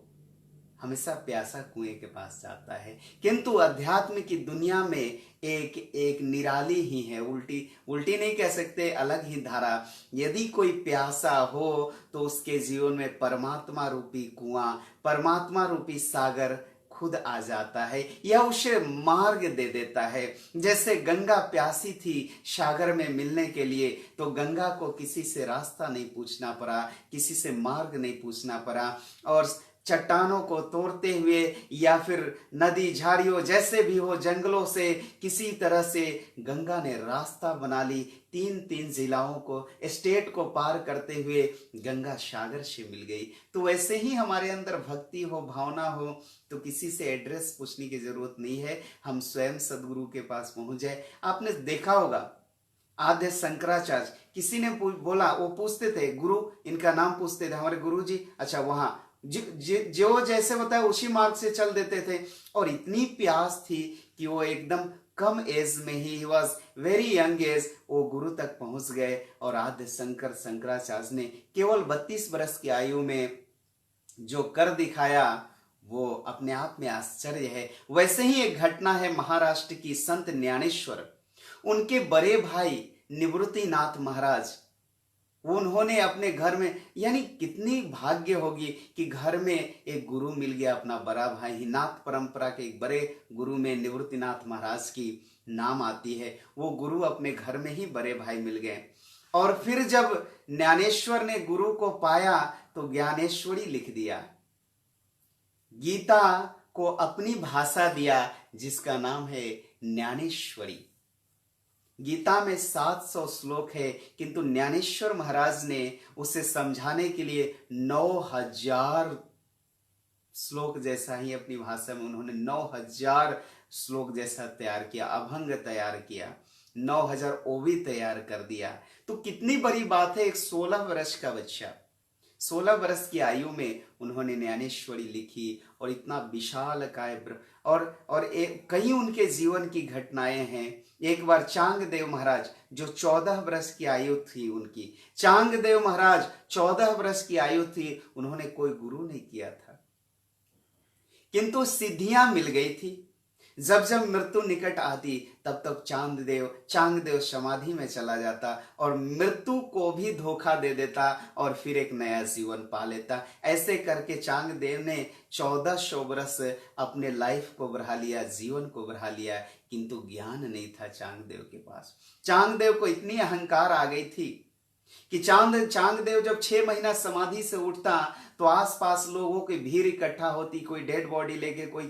हमेशा प्यासा कुएं के पास जाता है। किंतु अध्यात्म की दुनिया में एक निराली ही है, उल्टी नहीं कह सकते, अलग ही धारा। यदि कोई प्यासा हो तो उसके जीवन में परमात्मा रूपी कुआं, परमात्मा रूपी सागर खुद आ जाता है या उसे मार्ग दे देता है। जैसे गंगा प्यासी थी सागर में मिलने के लिए, तो गंगा को किसी से रास्ता नहीं पूछना पड़ा, किसी से मार्ग नहीं पूछना पड़ा और चट्टानों को तोड़ते हुए या फिर नदी झाड़ियों जैसे भी हो, जंगलों से किसी तरह से गंगा ने रास्ता बना ली। तीन जिलाओं को, स्टेट को पार करते हुए गंगा सागर से मिल गई। तो वैसे ही हमारे अंदर भक्ति हो, भावना हो, तो किसी से एड्रेस पूछने की जरूरत नहीं है, हम स्वयं सदगुरु के पास पहुंच जाए। आपने देखा होगा आद्य शंकराचार्य, किसी ने बोला, वो पूछते थे गुरु, इनका नाम पूछते थे, हमारे गुरु जी, अच्छा वहां जो जैसे बताया उसी मार्ग से चल देते थे और इतनी प्यास थी कि वो एकदम कम एज में ही, वॉज वेरी यंग एज, वो गुरु तक पहुंच गए और आद्य शंकराचार्य ने केवल 32 वर्ष की आयु में जो कर दिखाया वो अपने आप में आश्चर्य है। वैसे ही एक घटना है महाराष्ट्र की, संत ज्ञानेश्वर, उनके बड़े भाई निवृत्तिनाथ महाराज, उन्होंने अपने घर में, यानी कितनी भाग्य होगी कि घर में एक गुरु मिल गया, अपना बड़ा भाई ही। नाथ परंपरा के एक बड़े गुरु में निवृत्तिनाथ महाराज की नाम आती है। वो गुरु अपने घर में ही बड़े भाई मिल गए और फिर जब ज्ञानेश्वर ने गुरु को पाया तो ज्ञानेश्वरी लिख दिया, गीता को अपनी भाषा दिया जिसका नाम है ज्ञानेश्वरी। गीता में 700 श्लोक है, किंतु ज्ञानेश्वर महाराज ने उसे समझाने के लिए 9000 श्लोक जैसा ही अपनी भाषा में उन्होंने 9000 श्लोक जैसा तैयार किया, अभंग तैयार किया, 9000 ओवी तैयार कर दिया। तो कितनी बड़ी बात है, एक 16 वर्ष का बच्चा 16 वर्ष की आयु में उन्होंने ज्ञानेश्वरी लिखी और इतना विशाल काय कई उनके जीवन की घटनाएं हैं। एक बार चांगदेव महाराज जो 14 वर्ष की आयु थी उनकी, चांगदेव महाराज 14 वर्ष की आयु थी, उन्होंने कोई गुरु नहीं किया था, किंतु सिद्धियां मिल गई थी। जब जब मृत्यु निकट आती तब तब चांगदेव समाधि में चला जाता और मृत्यु को भी धोखा दे देता और फिर एक नया जीवन पा लेता। ऐसे करके चांगदेव ने 1400 वर्ष अपने लाइफ को बढ़ा लिया, जीवन को बढ़ा लिया, किंतु ज्ञान नहीं था चांगदेव के पास। चांगदेव को इतनी अहंकार आ गई थी कि चांगदेव जब 6 महीना समाधि से उठता तो आसपास लोगों की भीड़ इकट्ठा होती, कोई डेड बॉडी लेके, कोई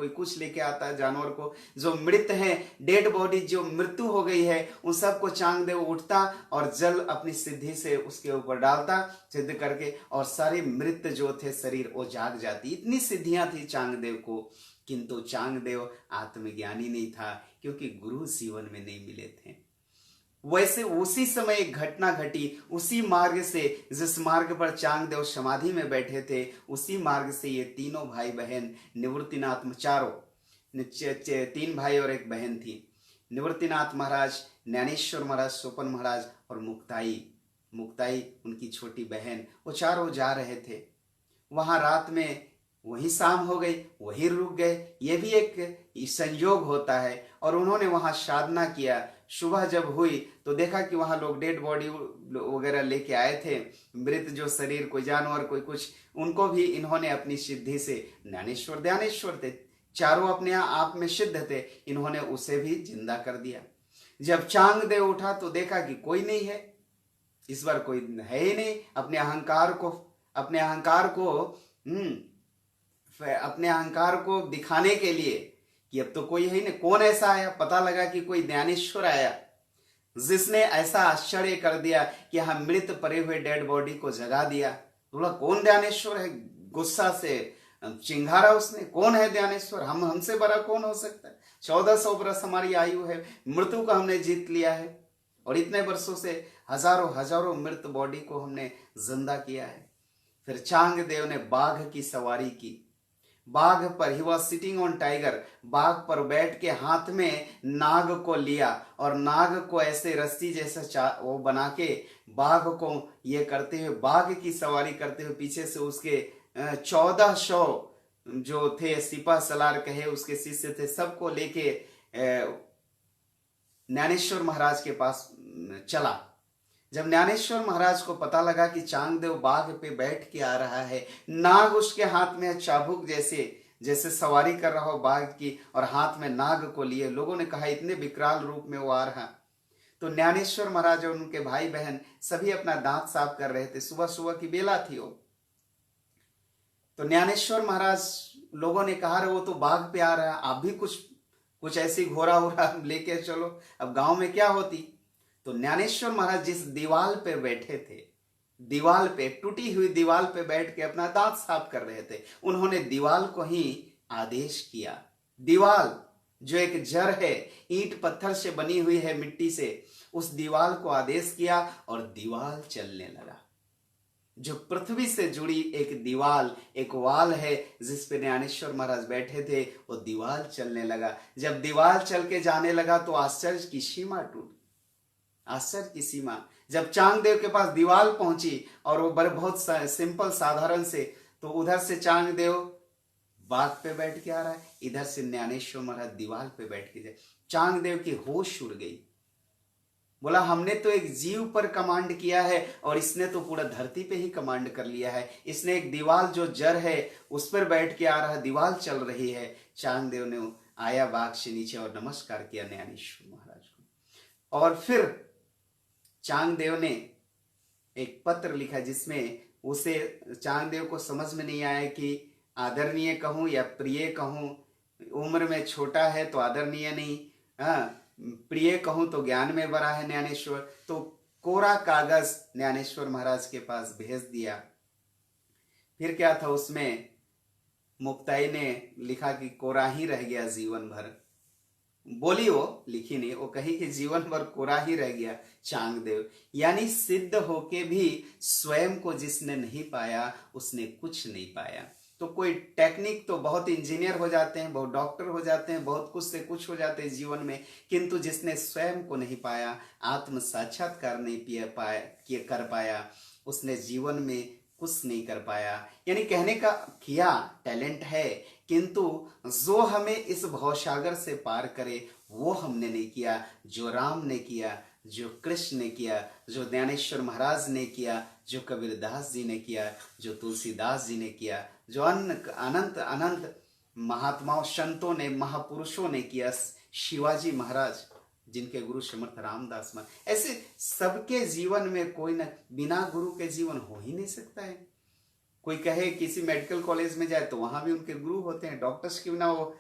कुछ लेके आता जानवर को, जो मृत है, डेड बॉडी जो मृत्यु हो गई है, उन सबको चांगदेव उठता और जल अपनी सिद्धि से उसके ऊपर डालता, सिद्ध करके, और सारे मृत जो थे शरीर वो जाग जाती। इतनी सिद्धियां थी चांगदेव को, किंतु चांगदेव आत्मज्ञानी नहीं था क्योंकि गुरु जीवन में नहीं मिले थे। वैसे उसी समय एक घटना घटी, उसी मार्ग से, जिस मार्ग पर चांगदेव समाधि में बैठे थे, उसी मार्ग से ये तीनों भाई बहन निवृत्तिनाथ, चारों 3 भाई और 1 बहन थी, निवृत्तिनाथ महाराज, ज्ञानेश्वर महाराज, सोपन महाराज और मुक्ताई उनकी छोटी बहन, वो चारों जा रहे थे। वहां रात में वही शाम हो गई, वही रुक गए, ये भी एक संयोग होता है। और उन्होंने वहां साधना किया। सुबह जब हुई तो देखा कि वहां लोग डेड बॉडी वगैरह लेके आए थे, मृत जो शरीर, कोई जानवर, कोई कुछ, उनको भी इन्होंने अपनी सिद्धि से, ध्यानेश्वर थे, चारों अपने आप में सिद्ध थे, इन्होंने उसे भी जिंदा कर दिया। जब चांगदेव उठा तो देखा कि कोई नहीं है, इस बार कोई है ही नहीं। अपने अहंकार को दिखाने के लिए कि अब तो कोई है ही नहीं, कौन ऐसा आया, पता लगा कि कोई ज्ञानेश्वर आया जिसने ऐसा आश्चर्य कर दिया कि हम मृत पड़े हुए डेड बॉडी को जगा दिया। बोला कौन ज्ञानेश्वर है, गुस्सा से चिंघारा उसने, कौन है ज्ञानेश्वर, हमसे बड़ा कौन हो सकता है, 1400 वर्ष हमारी आयु है, मृत्यु को हमने जीत लिया है और इतने वर्षों से हजारों मृत बॉडी को हमने जिंदा किया है। फिर चांगदेव ने बाघ की सवारी की, बाघ पर, he was sitting on tiger, बाघ पर बैठ के हाथ में नाग को लिया और नाग को ऐसे रस्सी जैसा वो बना के बाघ को ये करते हुए, बाघ की सवारी करते हुए, पीछे से उसके 1400 जो थे सिपा सलार कहे उसके शिष्य थे, सबको लेके ज्ञानेश्वर महाराज के पास चला। जब ज्ञानेश्वर महाराज को पता लगा कि चांगदेव बाघ पे बैठ के आ रहा है, नाग उसके हाथ में चाबुक जैसे सवारी कर रहा हो बाघ की, और हाथ में नाग को लिए, लोगों ने कहा इतने विकराल रूप में वो आ रहा। तो ज्ञानेश्वर महाराज और उनके भाई बहन सभी अपना दांत साफ कर रहे थे, सुबह सुबह की बेला थी वो। तो ज्ञानेश्वर महाराज, लोगों ने कहा वो तो बाघ पे आ रहा है, आप भी कुछ ऐसी घोड़ा वोड़ा लेके चलो, अब गांव में क्या होती। तो ज्ञानेश्वर महाराज जिस दीवाल पे बैठे थे, दीवाल पे, टूटी हुई दीवाल पे बैठ के अपना दांत साफ कर रहे थे, उन्होंने दीवाल को ही आदेश किया। दीवाल जो एक जड़ है, ईंट पत्थर से बनी हुई है, मिट्टी से, उस दीवाल को आदेश किया और दीवाल चलने लगा। जो पृथ्वी से जुड़ी एक दीवाल, एक वाल है जिस पे ज्ञानेश्वर महाराज बैठे थे, वो दीवाल चलने लगा। जब दीवाल चल के जाने लगा तो आश्चर्य की सीमा टूट, आश्चर्य की सीमा। जब चांगदेव के पास दीवाल पहुंची और वो बहुत सिंपल साधारण से, तो उधर से चांगदेव बाघ पे बैठ के आ रहा है, इधर से ज्ञानेश्वर महाराज दीवाल पे बैठ के जाए। चांगदेव की होश उड़ गई, बोला हमने तो एक जीव पर कमांड किया है और इसने तो पूरा धरती पे ही कमांड कर लिया है। इसने एक दीवाल जो जड़ है उस पर बैठ के आ रहा है, दीवाल चल रही है। चांगदेव ने आया बाघ से नीचे और नमस्कार किया ज्ञानेश्वर महाराज को, और फिर चांगदेव ने एक पत्र लिखा जिसमें उसे, चांगदेव को समझ में नहीं आया कि आदरणीय कहूं या प्रिय कहूं, उम्र में छोटा है तो आदरणीय नहीं, प्रिय कहूं तो ज्ञान में बड़ा है ज्ञानेश्वर। तो कोरा कागज ज्ञानेश्वर महाराज के पास भेज दिया। फिर क्या था उसमें, मुक्ताई ने लिखा कि कोरा ही रह गया जीवन भर, बोली, वो लिखी नहीं, वो कही कि जीवन भर कोरा ही रह गया चांगदेव। यानी सिद्ध होके भी स्वयं को जिसने नहीं पाया उसने कुछ नहीं पाया। तो कोई टेक्निक तो बहुत इंजीनियर हो जाते हैं, बहुत डॉक्टर हो जाते हैं, बहुत कुछ से कुछ हो जाते हैं जीवन में, किंतु जिसने स्वयं को नहीं पाया, आत्म साक्षात्कार नहीं कर पाया, उसने जीवन में कुछ नहीं कर पाया। यानी कहने का किया टैलेंट है, किंतु जो हमें इस भवसागर से पार करे वो हमने नहीं किया। जो राम ने किया, जो कृष्ण ने किया, जो ज्ञानेश्वर महाराज ने किया, जो कबीरदास जी ने किया, जो तुलसीदास जी ने किया, जो अनंत अनंत महात्माओं संतों ने, महापुरुषों ने किया, शिवाजी महाराज जिनके गुरु समर्थ रामदास महाराज, ऐसे सबके जीवन में कोई ना, बिना गुरु के जीवन हो ही नहीं सकता है। कोई कहे किसी मेडिकल कॉलेज में जाए तो वहां भी उनके गुरु होते हैं। डॉक्टर्स के बिना वो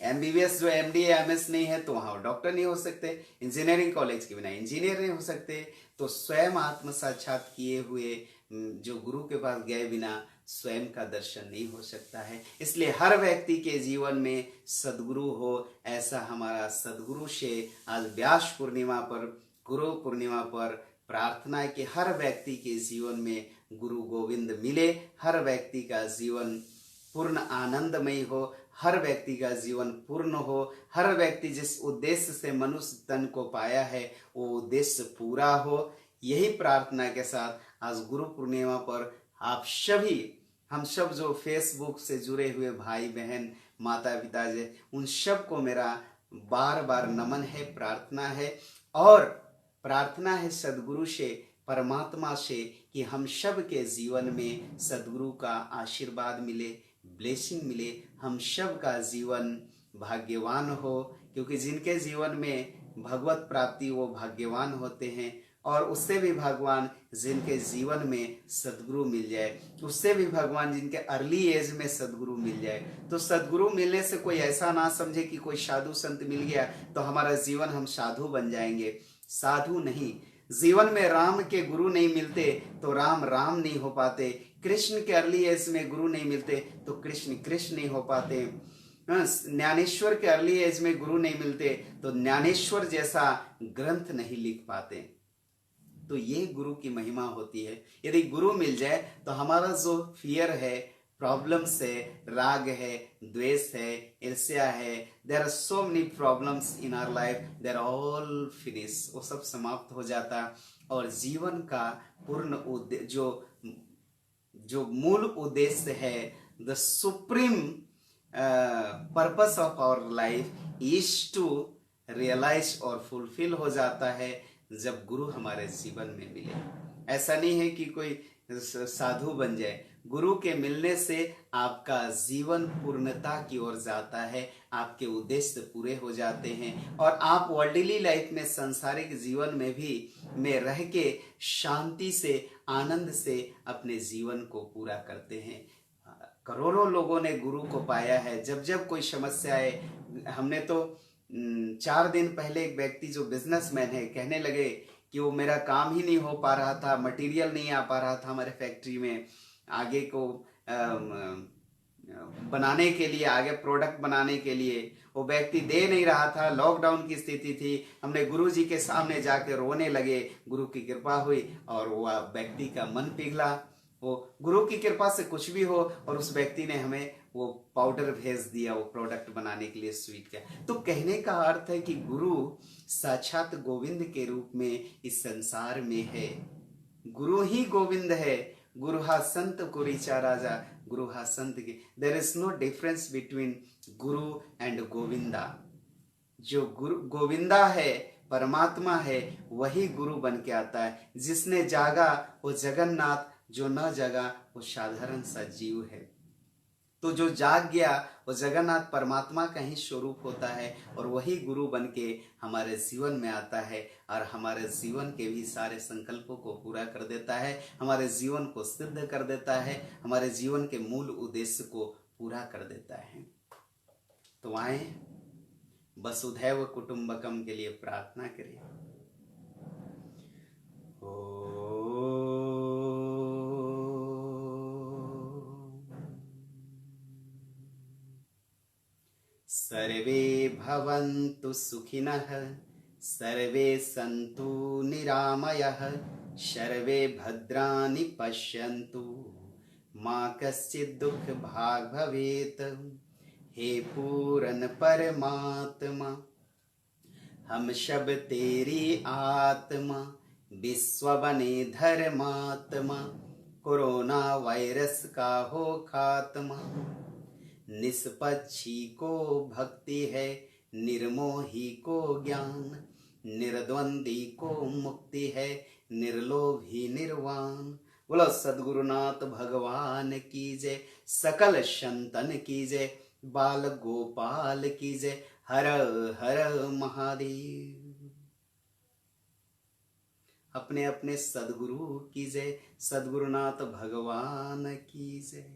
एमबीबीएस जो एमडी एमएस नहीं है तो वहां डॉक्टर नहीं हो सकते। इंजीनियरिंग कॉलेज के बिना इंजीनियर नहीं हो सकते। तो स्वयं आत्म साक्षात किए हुए जो गुरु के पास गए बिना स्वयं का दर्शन नहीं हो सकता है। इसलिए हर व्यक्ति के जीवन में सदगुरु हो, ऐसा हमारा सदगुरु से आज व्यास पूर्णिमा पर, गुरु पूर्णिमा पर प्रार्थना है कि हर व्यक्ति के जीवन में गुरु गोविंद मिले, हर व्यक्ति का जीवन पूर्ण आनंदमय हो, हर व्यक्ति का जीवन पूर्ण हो, हर व्यक्ति जिस उद्देश्य से मनुष्य तन को पाया है वो उद्देश्य पूरा हो। यही प्रार्थना के साथ आज गुरु पूर्णिमा पर आप सभी, हम सब जो फेसबुक से जुड़े हुए भाई बहन माता पिता जी, उन सब को मेरा बार बार नमन है, प्रार्थना है। और प्रार्थना है सदगुरु से, परमात्मा से कि हम सब के जीवन में सदगुरु का आशीर्वाद मिले, ब्लेसिंग मिले, हम सब का जीवन भाग्यवान हो। क्योंकि जिनके जीवन में भगवत प्राप्ति वो भाग्यवान होते हैं। और उससे भी भगवान जिनके जीवन में सदगुरु मिल जाए, उससे भी भगवान जिनके अर्ली एज में सदगुरु मिल जाए। तो सदगुरु मिलने से कोई ऐसा ना समझे कि कोई साधु संत मिल गया तो हमारा जीवन हम साधु बन जाएंगे। साधु नहीं, जीवन में राम के गुरु नहीं मिलते तो राम राम नहीं हो पाते। कृष्ण के अर्ली एज में गुरु नहीं मिलते तो कृष्ण कृष्ण नहीं हो पाते। ज्ञानेश्वर के अर्ली एज में गुरु नहीं मिलते तो ज्ञानेश्वर जैसा ग्रंथ नहीं लिख पाते। तो ये गुरु की महिमा होती है। यदि गुरु मिल जाए तो हमारा जो फियर है, प्रॉब्लम्स है, राग है, द्वेष है, ईर्ष्या है, there are so many problems in our life, there all finish, वो सब समाप्त हो जाता। और जीवन का पूर्ण जो मूल उद्देश्य है, the supreme purpose of our life is to realise और फुलफिल हो जाता है जब गुरु हमारे जीवन में मिले। ऐसा नहीं है कि कोई साधु बन जाए, गुरु के मिलने से आपका जीवन पूर्णता की ओर जाता है, आपके उद्देश्य पूरे हो जाते हैं और आप वर्ल्डली लाइफ में, सांसारिक जीवन में भी में रह के शांति से, आनंद से अपने जीवन को पूरा करते हैं। करोड़ों लोगों ने गुरु को पाया है। जब जब कोई समस्या है, हमने तो 4 दिन पहले एक व्यक्ति जो बिजनेसमैन है कहने लगे कि वो मेरा काम ही नहीं हो पा रहा था, मटेरियल नहीं आ पा रहा था हमारे फैक्ट्री में, आगे को बनाने के लिए, आगे प्रोडक्ट बनाने के लिए वो व्यक्ति दे नहीं रहा था। लॉकडाउन की स्थिति थी। हमने गुरु जी के सामने जाके रोने लगे, गुरु की कृपा हुई और वो व्यक्ति का मन पिघला। वो गुरु की कृपा से कुछ भी हो, और उस व्यक्ति ने हमें वो पाउडर भेज दिया वो प्रोडक्ट बनाने के लिए, स्वीट का। तो कहने का अर्थ है कि गुरु साक्षात गोविंद के रूप में इस संसार में है। गुरु ही गोविंद है। गुरु हा संत कुरीचा राजा, गुरु हा संत के, there is no difference between guru and Govinda. जो गुरु गोविंदा है, परमात्मा है, वही गुरु बन के आता है। जिसने जागा वो जगन्नाथ, जो न जागा वो साधारण सा जीव है। तो जो जाग गया वो जगन्नाथ परमात्मा का ही स्वरूप होता है और वही गुरु बन के हमारे जीवन में आता है और हमारे जीवन के भी सारे संकल्पों को पूरा कर देता है, हमारे जीवन को सिद्ध कर देता है, हमारे जीवन के मूल उद्देश्य को पूरा कर देता है। तो आए वसुधैव कुटुंबकम के लिए प्रार्थना करें। सर्वे भवन्तु सुखिनः, सर्वे सन्तु निरामयः, सर्वे भद्राणि पश्यन्तु, मा कश्चित् दुःख भाग् भवेत्। हे पूरन परमात्मा, हम सब तेरी आत्मा, विश्व बने धर्मात्मा, कोरोना वायरस का हो खात्मा। निष्पक्षी को भक्ति है, निर्मोही को ज्ञान, निर्द्वंदी को मुक्ति है, निर्लोभी निर्वाण। बोलो सद्गुरुनाथ भगवान की जय, सकल संतन की जय, बाल गोपाल की जय। हर हर महादेव। अपने अपने सद्गुरु की जय, सद्गुरुनाथ भगवान की जय।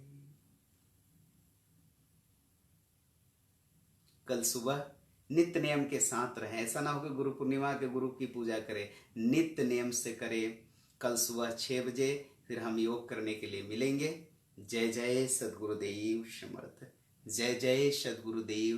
कल सुबह नित्य नियम के साथ रहें। ऐसा ना हो कि गुरु पूर्णिमा के गुरु की पूजा करें, नित्य नियम से करें। कल सुबह 6 बजे फिर हम योग करने के लिए मिलेंगे। जय जय सद्गुरुदेव समर्थ। जय जय सद्गुरुदेव।